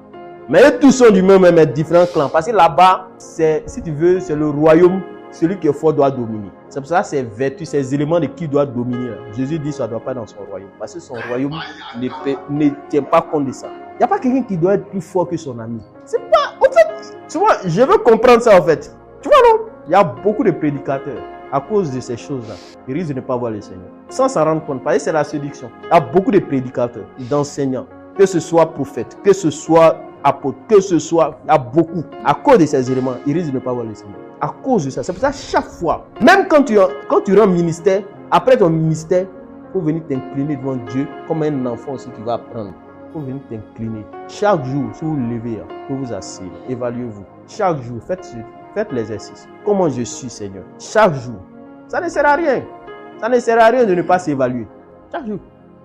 Mais eux tous sont du même, mais différents clans. Parce que là-bas, si tu veux, c'est le royaume. Celui qui est fort doit dominer. C'est pour ça que ces vertus, ces éléments de qui doit dominer. Là. Jésus dit que ça ne doit pas dans son royaume. Parce que son royaume ne tient pas compte de ça. Il n'y a pas quelqu'un qui doit être plus fort que son ami. C'est pas... En fait, tu vois, je veux comprendre ça en fait. Tu vois, non? Il y a beaucoup de prédicateurs. À cause de ces choses-là, ils risquent de ne pas voir le Seigneur. Sans s'en rendre compte, parce que c'est la séduction. Il y a beaucoup de prédicateurs, d'enseignants, que ce soit prophètes, que ce soit apôtres, que ce soit... Il y a beaucoup. À cause de ces éléments, ils risquent de ne pas voir le Seigneur. À cause de ça. C'est pour ça chaque fois, même quand tu rends ministère, après ton ministère, il faut venir t'incliner devant Dieu comme un enfant aussi qui va apprendre. Il faut venir t'incliner. Chaque jour, si vous levez, vous vous asseyez, évaluez-vous. Chaque jour, faites l'exercice. Comment je suis, Seigneur? Chaque jour. Ça ne sert à rien. Ça ne sert à rien de ne pas s'évaluer. Chaque jour.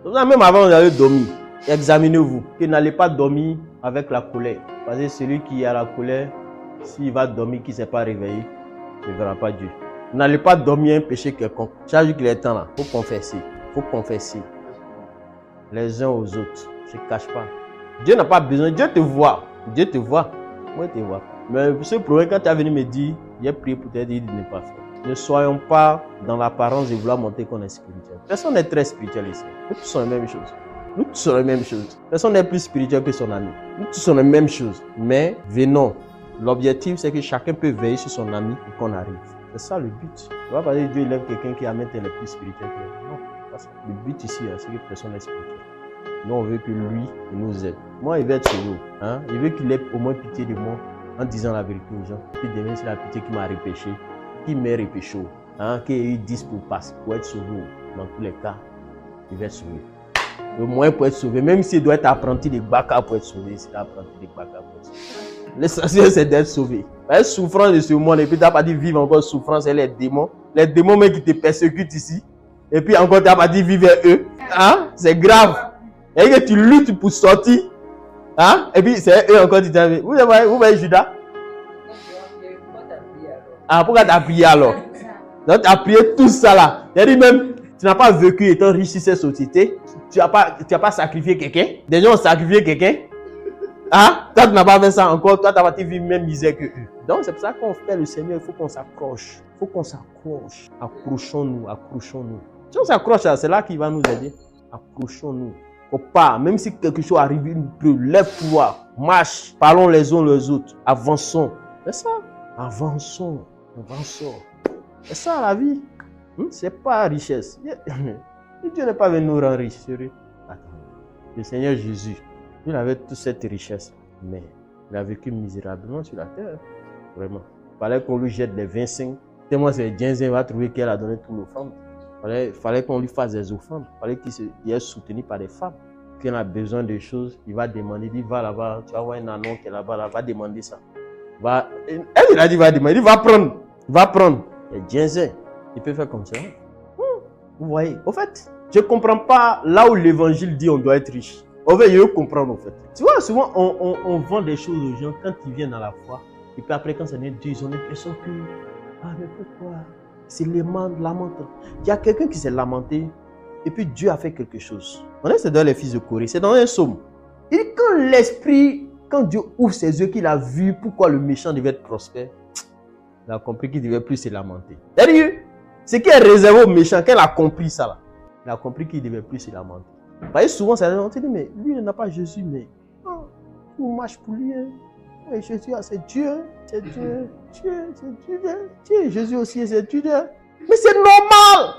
Même avant d'aller dormir, examinez-vous. Que n'allez pas dormir avec la colère. Parce que celui qui a la colère, s'il va dormir, qui ne s'est pas réveillé, ne verra pas Dieu. N'allez pas dormir un péché quelconque. Chaque jour qu'il est temps là, il faut confesser. Il faut confesser. Les uns aux autres. Ne se cache pas. Dieu n'a pas besoin. Dieu te voit. Dieu te voit. Moi, je te vois. Mais ce problème, quand tu es venu me dire, j'ai prié pour te dire de ne pas faire. Ne soyons pas dans l'apparence de vouloir montrer qu'on est spirituel. Personne n'est très spirituel ici. Nous tous sommes les mêmes choses. Nous tous sommes les mêmes choses. Personne n'est plus spirituel que son ami. Nous tous sommes les mêmes choses. Mais venons. L'objectif, c'est que chacun peut veiller sur son ami et qu'on arrive. C'est ça le but. On va pas dire que Dieu lève quelqu'un qui amène les plus spirituels que lui. Non. Le but ici, c'est que personne n'est spirituel. Nous, on veut que lui, il nous aide. Moi, il veut être sauvé. Hein? Il veut qu'il ait au moins pitié de moi en disant la vérité aux gens. Puis demain, c'est la pitié qui m'a repêché, qui m'a repêché. Hein? Qu'il dise pour être sauvé. Dans tous les cas, il va être sauvé. Le moyen pour être sauvé, même s'il doit être apprenti de Baka pour être sauvé, c'est l'apprenti de Baka pour être sauvé. L'essentiel, c'est d'être sauvé. La souffrance de ce monde, et puis tu n'as pas dit vivre encore souffrance, c'est les démons. Les démons même qui te persécutent ici. Et puis encore, tu n'as pas dit vivre eux. Hein? C'est grave. Et que tu luttes pour sortir. Hein? Et puis c'est eux encore qui disent, vous voyez Judas? Ah, pourquoi tu as prié alors? Donc tu as prié tout ça là. C'est-à-dire même, tu n'as pas vécu étant riche sur cette société. Tu n'as pas sacrifié quelqu'un. Des gens ont sacrifié quelqu'un. Hein? Toi, tu n'as pas fait ça encore. Toi, tu as vécu même misère que eux. Donc, c'est pour ça qu'on fait le Seigneur. Il faut qu'on s'accroche. Il faut qu'on s'accroche. Accrochons-nous. Accrochons-nous. Si on s'accroche, c'est là qu'il va nous aider. Accrochons-nous. Faut pas, même si quelque chose arrive, lève-toi, marche, parlons les uns les autres, avançons. C'est ça. Avançons. Avançons. C'est ça la vie. C'est pas richesse. Dieu n'est pas venu nous rendre riches, sérieux. Attends. Le Seigneur Jésus, il avait toute cette richesse, mais il a vécu misérablement sur la terre. Vraiment. Il fallait qu'on lui jette les 25. Tellement c'est Dieu va trouver qu'elle a donné toutes nos femmes. Il fallait qu'on lui fasse des offrandes. Il fallait qu'il soit soutenu par des femmes. Quand il a besoin de choses, il va demander. Il dit, va là-bas, tu vas voir un anon qui est là-bas, va demander ça. Elle a dit, va demander. Il dit, va prendre. Va prendre. Et Dieu, il peut faire comme ça. Vous voyez, au fait, je ne comprends pas là où l'évangile dit on doit être riche. On veut mieux comprendre, en fait. Tu vois, souvent, on vend des choses aux gens quand ils viennent à la foi. Et puis après, quand ça vient de Dieu, ils ont l'impression que, ah, mais pourquoi? C'est lamentant. Il y a quelqu'un qui s'est lamenté, et puis Dieu a fait quelque chose. On est dans les fils de Corée, c'est dans un psaume. Et quand Dieu ouvre ses yeux, qu'il a vu pourquoi le méchant devait être prospère, il a compris qu'il ne devait plus se lamenter. C'est-à-dire, ce qui est réservé aux méchants, quand il a compris ça, là, il a compris qu'il ne devait plus se lamenter. Vous voyez, souvent, on se dit, mais lui, il n'a pas Jésus, mais on marche pour lui. Hein. Et Jésus, c'est Dieu, c'est Dieu, Dieu. Jésus aussi, c'est Dieu. Mais c'est normal.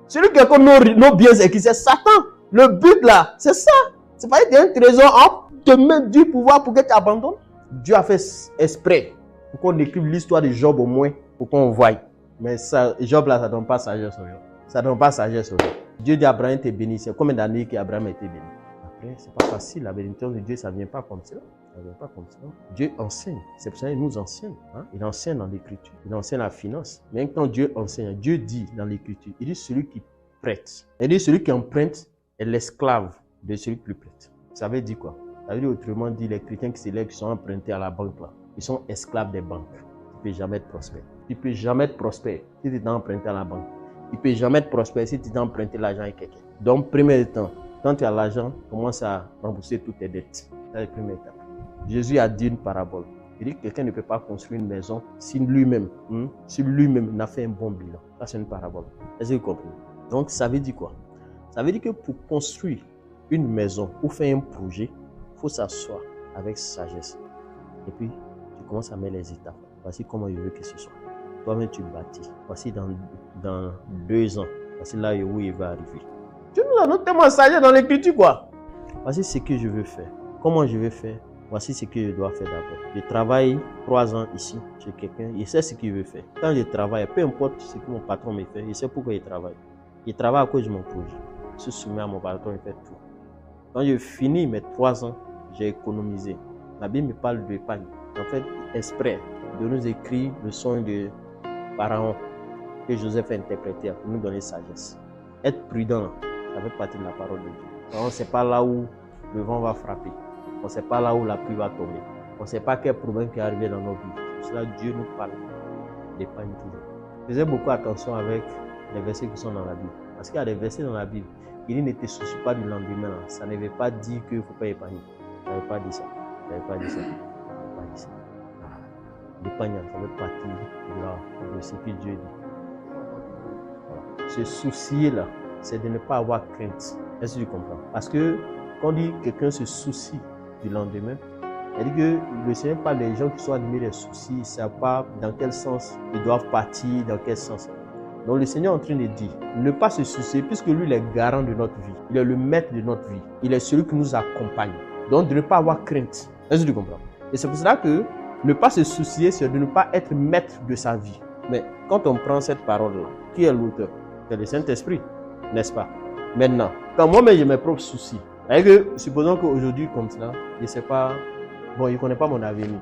Celui qui a comme nos biens, c'est qui? C'est Satan. Le but là, c'est ça. C'est pas qu'il y a un trésor en te mettre du pouvoir pour que tu abandonnes. Dieu a fait exprès pour qu'on écrive l'histoire de Job au moins, pour qu'on voie. Mais ça, Job là, ça ne donne pas sagesse aux gens. Ça ne donne pas sagesse aux gens. Dieu dit Abraham était béni. C'est combien d'années qu'Abraham a été béni? Après, c'est pas facile. La bénédiction de Dieu, ça ne vient pas comme ça. Ça ne vient pas comme ça. Dieu enseigne. C'est pour ça qu'il nous enseigne. Hein? Il enseigne dans l'écriture. Il enseigne la finance. Mais quand Dieu enseigne, Dieu dit dans l'écriture, il dit celui qui prête. Il dit celui qui emprunte est l'esclave de celui qui lui prête. Ça veut dire quoi? Ça veut dire autrement dit, les chrétiens qui s'élèvent, qui sont empruntés à la banque là, ils sont esclaves des banques. Tu ne peux jamais être prospère. Tu ne peux jamais être prospère si tu es emprunté à la banque. Tu ne peux jamais être prospère si tu as emprunté l'argent à quelqu'un. Donc, premier temps, quand tu as l'argent, commence à rembourser toutes tes dettes. C'est la première étape. Jésus a dit une parabole. Il dit que quelqu'un ne peut pas construire une maison si lui-même n'a fait un bon bilan. Ça, c'est une parabole. Est-ce que vous comprenez? Donc, ça veut dire quoi? Ça veut dire que pour construire une maison ou faire un projet, il faut s'asseoir avec sagesse. Et puis, tu commences à mettre les étapes. Voici comment je veux que ce soit. Toi-même, tu bâtis. Voici dans 2 ans. Voici là où il va arriver. Dieu nous a notamment sagesse dans l'écriture, quoi. Voici ce que je veux faire. Comment je vais faire? Voici ce que je dois faire d'abord. Je travaille 3 ans ici chez quelqu'un. Il sait ce qu'il veut faire. Quand je travaille, peu importe ce que mon patron me fait, il sait pourquoi il travaille. Il travaille à cause de mon projet. Je se soumet à mon patron, il fait tout. Quand je finis mes 3 ans, j'ai économisé. La Bible me parle d'épargne. En fait, exprès de nous écrire le son de Pharaon que Joseph a interprété pour nous donner sagesse. Être prudent, ça fait partie de la parole de Dieu. On ne sait pas là où le vent va frapper. On ne sait pas là où la pluie va tomber. On ne sait pas quel problème qui est arrivé dans nos vies. Pour cela, Dieu nous parle d'épargne toujours. Faisais beaucoup attention avec les versets qui sont dans la Bible. Parce qu'il y a des versets dans la Bible. Il dit ne te soucie pas du lendemain. Ça ne veut pas dire qu'il ne faut pas épargner. Ça ne veut pas dire ça. Ça ne veut pas dire ça. Ça ne veut pas dire ça. L'épargne, ça veut partir de ce que Dieu dit. Voilà. Ce souci-là, c'est de ne pas avoir crainte. Est-ce que tu comprends? Parce que quand on dit que quelqu'un se soucie du lendemain, c'est-à-dire que le Seigneur parle des gens qui sont animés des soucis, ils ne savent pas dans quel sens ils doivent partir, dans quel sens. Donc le Seigneur est en train de dire, ne pas se soucier, puisque lui il est garant de notre vie. Il est le maître de notre vie. Il est celui qui nous accompagne. Donc de ne pas avoir crainte. Est-ce que tu comprends? Et c'est pour cela que ne pas se soucier, c'est de ne pas être maître de sa vie. Mais quand on prend cette parole-là, qui est l'auteur? C'est le Saint-Esprit, n'est-ce pas? Maintenant, quand moi-même j'ai mes propres soucis, c'est-à-dire que, supposons qu'aujourd'hui, comme ça, je ne sais pas, bon, il ne connaît pas mon avenir.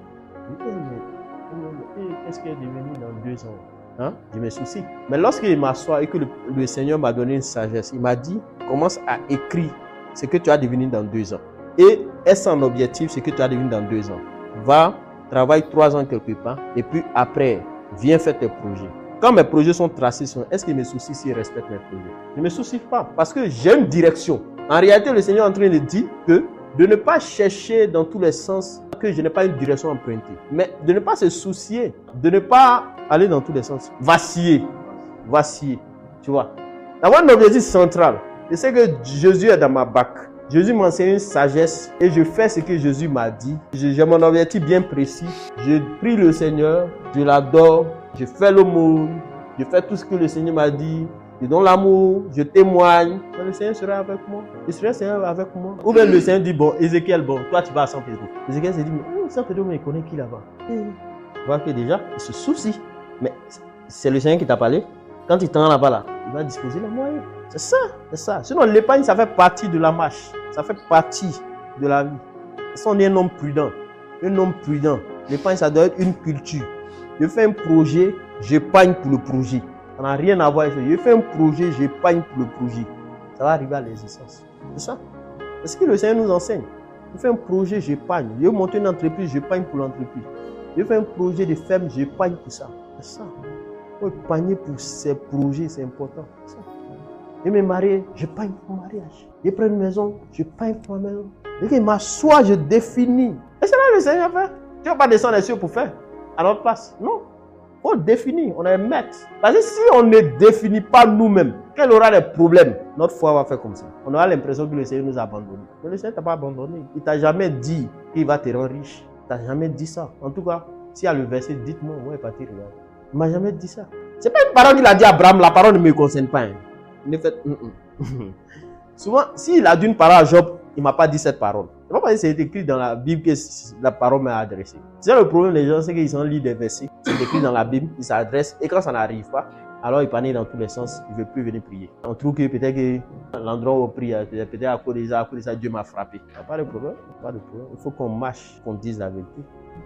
Qu'est-ce qui est devenu dans 2 ans? Hein? Je me soucie. Mais lorsqu'il m'assoit et que le Seigneur m'a donné une sagesse, il m'a dit, commence à écrire ce que tu as devenu dans 2 ans. Et est un objectif, c'est que tu as devenu dans 2 ans. Va, travaille 3 ans quelque part, et puis après, viens faire tes projets. Quand mes projets sont tracés, est-ce que mes soucis s'ils respectent mes projets? Je ne me soucie pas, parce que j'ai une direction. En réalité, le Seigneur est en train de dire que de ne pas chercher dans tous les sens que je n'ai pas une direction empruntée, mais de ne pas se soucier, de ne pas aller dans tous les sens, vaciller, tu vois. D'avoir un objectif central. Je sais que Jésus est dans ma bac. Jésus m'enseigne une sagesse et je fais ce que Jésus m'a dit. J'ai mon objectif bien précis. Je prie le Seigneur, je l'adore, je fais l'aumône, je fais tout ce que le Seigneur m'a dit. Je donne l'amour, je témoigne. Le Seigneur sera avec moi. Le Seigneur sera avec moi. Ou bien le Seigneur dit, bon, Ézéchiel, bon, toi tu vas à San Pedro. Ézéchiel se dit, mais San Pedro, mais il connaît qui là-bas? Tu vois que déjà, il se soucie. Mais c'est le Seigneur qui t'a parlé. Quand il t'en là-bas, là, il va disposer les moyens. C'est ça, c'est ça. Sinon, l'épargne, ça fait partie de la marche. Ça fait partie de la vie. Si on est un homme prudent, l'épargne, ça doit être une culture. Je fais un projet, j'épargne pour le projet. Ça n'a rien à voir avec ça. Je fais un projet, j'épargne pour le projet. Ça va arriver à l'existence. C'est ça. C'est ce que le Seigneur nous enseigne. Je fais un projet, j'épargne. Je veux monter une entreprise, j'épargne pour l'entreprise. Je fais un projet de ferme, j'épargne pour ça. C'est ça. Il faut épargner pour ces projets, c'est important. C'est ça. Je me marie, j'épargne pour mon mariage. Je prends une maison, j'épargne pour ma maison. Je m'assois, je définis. Et c'est là que le Seigneur fait. Tu ne vas pas descendre les cieux pour faire à notre place. Non. Il faut définir, on est maître. Parce que si on ne définit pas nous-mêmes, quel aura des problèmes, notre foi va faire comme ça. On aura l'impression que le Seigneur nous a abandonnés. Mais le Seigneur ne t'a pas abandonné. Il ne t'a jamais dit qu'il va te rendre riche. Il ne t'a jamais dit ça. En tout cas, s'il y a le verset, dites-moi, où est parti regarder. Il ne m'a jamais dit ça. Ce n'est pas une parole qu'il a dit à Abraham, la parole ne me concerne pas. Hein. Ne faites... Souvent, s'il a dit une parole à Job, il ne m'a pas dit cette parole. C'est pas parce que c'est écrit dans la Bible que la parole m'a adressée. C'est le problème des gens, c'est qu'ils ont lu des versets, c'est écrit dans la Bible, ils s'adressent, et quand ça n'arrive pas, alors ils paniquent dans tous les sens, ils ne veulent plus venir prier. On trouve que peut-être que l'endroit où on prie, peut-être à cause de ça, Dieu m'a frappé. Il n'y a pas de problème, Il faut qu'on marche, qu'on dise la vérité.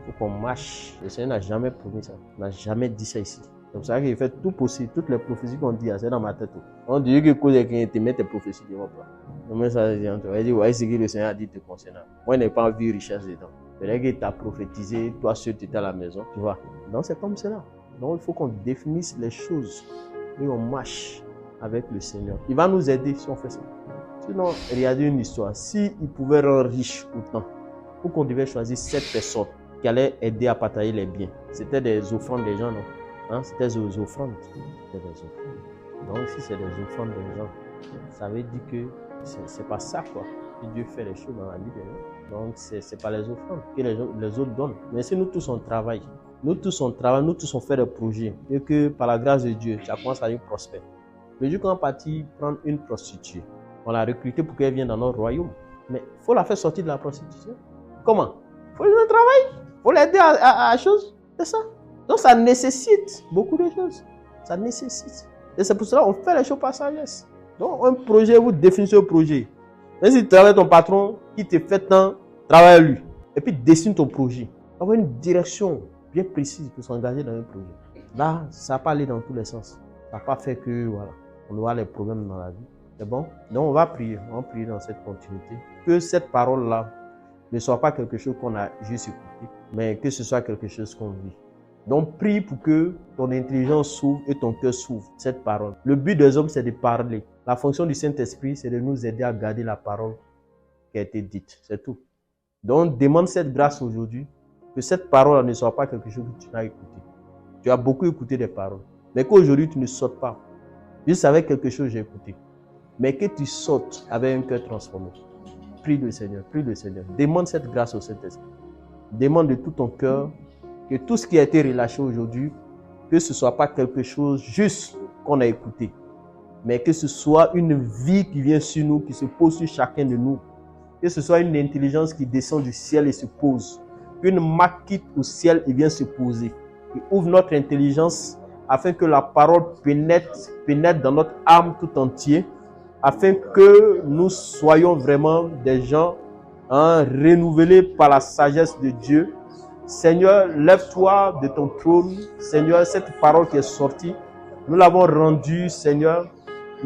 Il faut qu'on marche. Le Seigneur n'a jamais promis ça. Il n'a jamais dit ça ici. C'est pour ça qu'il fait tout possible. Toutes les prophéties qu'on dit, c'est dans ma tête. On dit que cause de te mettre tes prophéties devant toi. Donc ça, on dit, ouais, c'est que le Seigneur a dit te concernant. Moi, je n'ai pas envie de richesse dedans. C'est-à-dire que tu as prophétisé, toi seul, tu étais à la maison. Tu vois. Donc c'est comme cela. Donc il faut qu'on définisse les choses et on marche avec le Seigneur. Il va nous aider si on fait ça. Sinon, regardez une histoire. S'il pouvait rendre riche autant, ou qu'on devait choisir 7 personnes qui allaient aider à partager les biens. C'était des offrandes des gens, non? Hein? C'était des offrandes. Donc si c'est des offrandes des gens, ça veut dire que c'est pas ça quoi. Que Dieu fait les choses dans la vie des gens. Donc c'est pas les offrandes que les autres donnent. Mais si nous tous on travaille, nous tous on fait des projets et que par la grâce de Dieu, ça commence à être prospère. Le jour qu'on est parti prendre une prostituée, on l'a recrutée pour qu'elle vienne dans notre royaume. Mais il faut la faire sortir de la prostitution. Comment? Il faut lui donner un travail. Il faut l'aider à chose. C'est ça. Donc ça nécessite beaucoup de choses. Ça nécessite. Et c'est pour cela qu'on fait les choses par sagesse. Donc un projet, vous définissez le projet. Même si tu travailles ton patron, qui te fait tant, travaille lui. Et puis dessine ton projet. Avoir une direction bien précise pour s'engager dans un projet. Là, ça n'a pas allé dans tous les sens. Ça n'a pas fait que voilà, on aura les problèmes dans la vie. C'est bon? Donc on va prier dans cette continuité. Que cette parole-là ne soit pas quelque chose qu'on a juste écouté, mais que ce soit quelque chose qu'on vit. Donc prie pour que ton intelligence s'ouvre et ton cœur s'ouvre, cette parole. Le but des hommes, c'est de parler. La fonction du Saint-Esprit, c'est de nous aider à garder la parole qui a été dite. C'est tout. Donc demande cette grâce aujourd'hui, que cette parole ne soit pas quelque chose que tu n'as écouté. Tu as beaucoup écouté des paroles, mais qu'aujourd'hui tu ne sautes pas. Juste avec quelque chose que j'ai écouté. Mais que tu sautes avec un cœur transformé. Prie le Seigneur, prie le Seigneur. Demande cette grâce au Saint-Esprit. Demande de tout ton cœur que tout ce qui a été relâché aujourd'hui, que ce ne soit pas quelque chose juste qu'on a écouté, mais que ce soit une vie qui vient sur nous, qui se pose sur chacun de nous. Que ce soit une intelligence qui descend du ciel et se pose. Qu'une marque quitte au ciel et vient se poser. Et ouvre notre intelligence afin que la parole pénètre dans notre âme tout entier, afin que nous soyons vraiment des gens renouvelés par la sagesse de Dieu. Seigneur, lève-toi de ton trône. Seigneur, cette parole qui est sortie, nous l'avons rendue, Seigneur.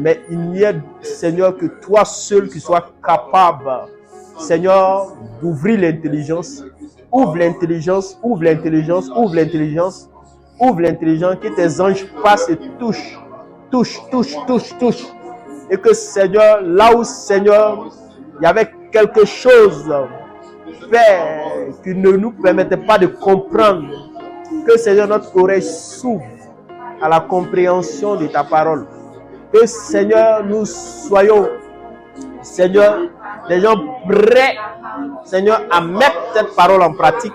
Mais il n'y a, Seigneur, que toi seul qui sois capable Seigneur, d'ouvrir l'intelligence. Ouvre l'intelligence, ouvre l'intelligence, ouvre l'intelligence, ouvre l'intelligence, que tes anges passent et touchent, touchent, touchent, touchent, touchent. Et que Seigneur, là où Seigneur, il y avait quelque chose, Père, qui ne nous permettait pas de comprendre, que Seigneur, notre oreille s'ouvre à la compréhension de ta parole. Que Seigneur, nous soyons, Seigneur, des gens prêts, Seigneur, à mettre cette parole en pratique.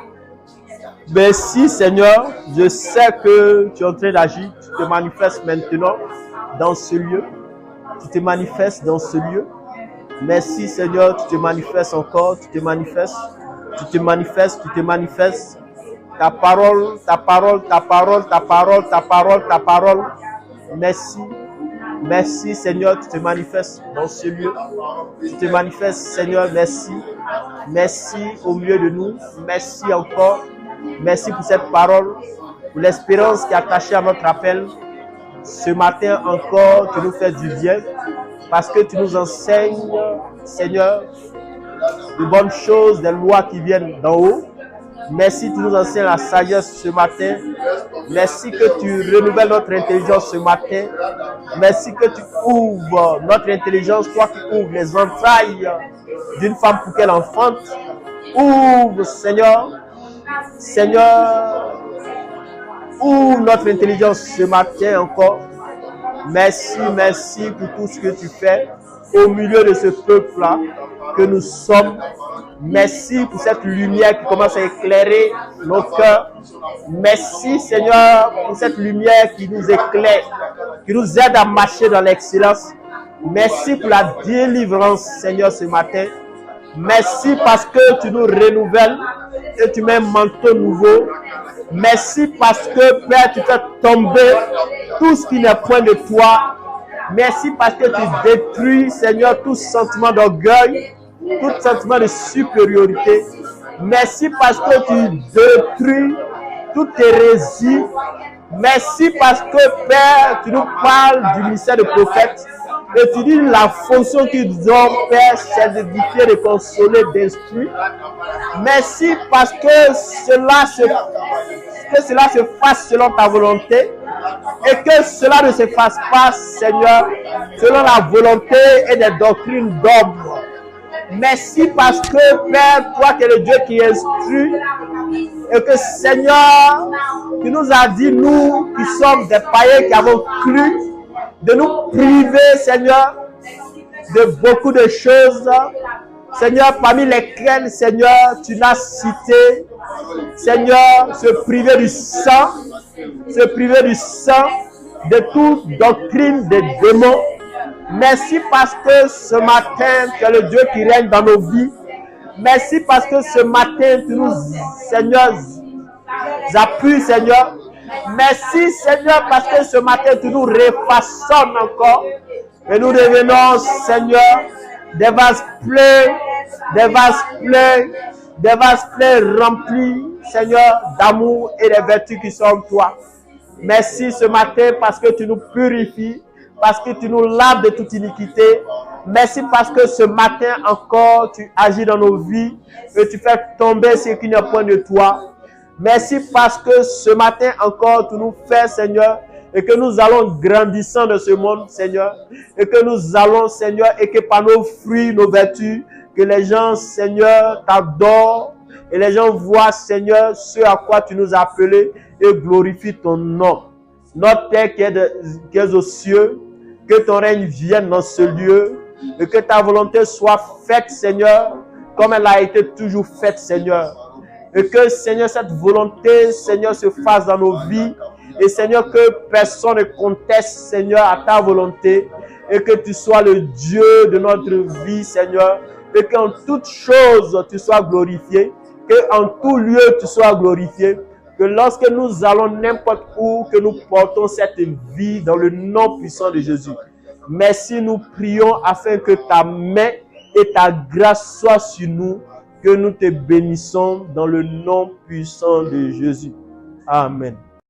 Merci Seigneur, je sais que tu es en train d'agir, tu te manifestes maintenant dans ce lieu. Tu te manifestes dans ce lieu. Merci Seigneur, tu te manifestes encore, tu te manifestes, tu te manifestes, tu te manifestes. Ta parole, ta parole, ta parole, ta parole, ta parole, ta parole. Merci. Merci Seigneur, tu te manifestes dans ce lieu. Tu te manifestes Seigneur, merci. Merci au milieu de nous. Merci encore. Merci pour cette parole, pour l'espérance qui est attachée à notre appel. Ce matin encore, tu nous fais du bien parce que tu nous enseignes, Seigneur, de bonnes choses, des lois qui viennent d'en haut. Merci, tu nous enseignes la sagesse ce matin. Merci que tu renouvelles notre intelligence ce matin. Merci que tu ouvres notre intelligence, toi qui ouvres les entrailles d'une femme pour qu'elle enfante. Ouvre, Seigneur. Seigneur, ouvre notre intelligence ce matin encore. Merci, merci pour tout ce que tu fais au milieu de ce peuple-là que nous sommes. Merci pour cette lumière qui commence à éclairer nos cœurs. Merci Seigneur pour cette lumière qui nous éclaire, qui nous aide à marcher dans l'excellence. Merci pour la délivrance Seigneur ce matin. Merci parce que tu nous renouvelles et tu mets un manteau nouveau. Merci parce que Père tu fais tomber tout ce qui n'est point de toi. Merci parce que tu détruis Seigneur tout sentiment d'orgueil, tout sentiment de supériorité. Merci parce que tu détruis toute hérésie. Merci parce que Père tu nous parles du ministère de prophète. Et tu dis la fonction qu'ils ont, Père, c'est d'édifier, de consoler, d'instruire. Merci parce que cela se fasse selon ta volonté et que cela ne se fasse pas, Seigneur, selon la volonté et des doctrines d'hommes. Merci parce que, Père, toi qui es le Dieu qui instruit et que, Seigneur, tu nous as dit, nous qui sommes des païens qui avons cru, de nous priver, Seigneur, de beaucoup de choses. Seigneur, parmi lesquelles, Seigneur, tu l'as cité. Seigneur, se priver du sang, de toute doctrine des démons. Merci parce que ce matin, tu es le Dieu qui règne dans nos vies. Merci parce que ce matin, tu nous, Seigneur, appuies, Seigneur. Merci Seigneur parce que ce matin tu nous refaçonnes encore et nous devenons Seigneur des vases pleins, remplis Seigneur d'amour et des vertus qui sont en toi. Merci ce matin parce que tu nous purifies, parce que tu nous laves de toute iniquité. Merci parce que ce matin encore tu agis dans nos vies et tu fais tomber ce qui n'est point de toi. Merci parce que ce matin encore, tu nous fais, Seigneur, et que nous allons grandissant de ce monde, Seigneur, et que nous allons, Seigneur, et que par nos fruits, nos vertus, que les gens, Seigneur, t'adorent, et les gens voient, Seigneur, ce à quoi tu nous as appelés, et glorifient ton nom. Notre Père qui est aux cieux, que ton règne vienne dans ce lieu, et que ta volonté soit faite, Seigneur, comme elle a été toujours faite, Seigneur. Et que, Seigneur, cette volonté, Seigneur, se fasse dans nos vies. Et, Seigneur, que personne ne conteste, Seigneur, à ta volonté. Et que tu sois le Dieu de notre vie, Seigneur. Et qu'en toute chose, tu sois glorifié. Qu'en tout lieu, tu sois glorifié. Que lorsque nous allons n'importe où, que nous portons cette vie dans le nom puissant de Jésus. Merci, nous prions afin que ta main et ta grâce soient sur nous. Que nous te bénissons dans le nom puissant de Jésus. Amen.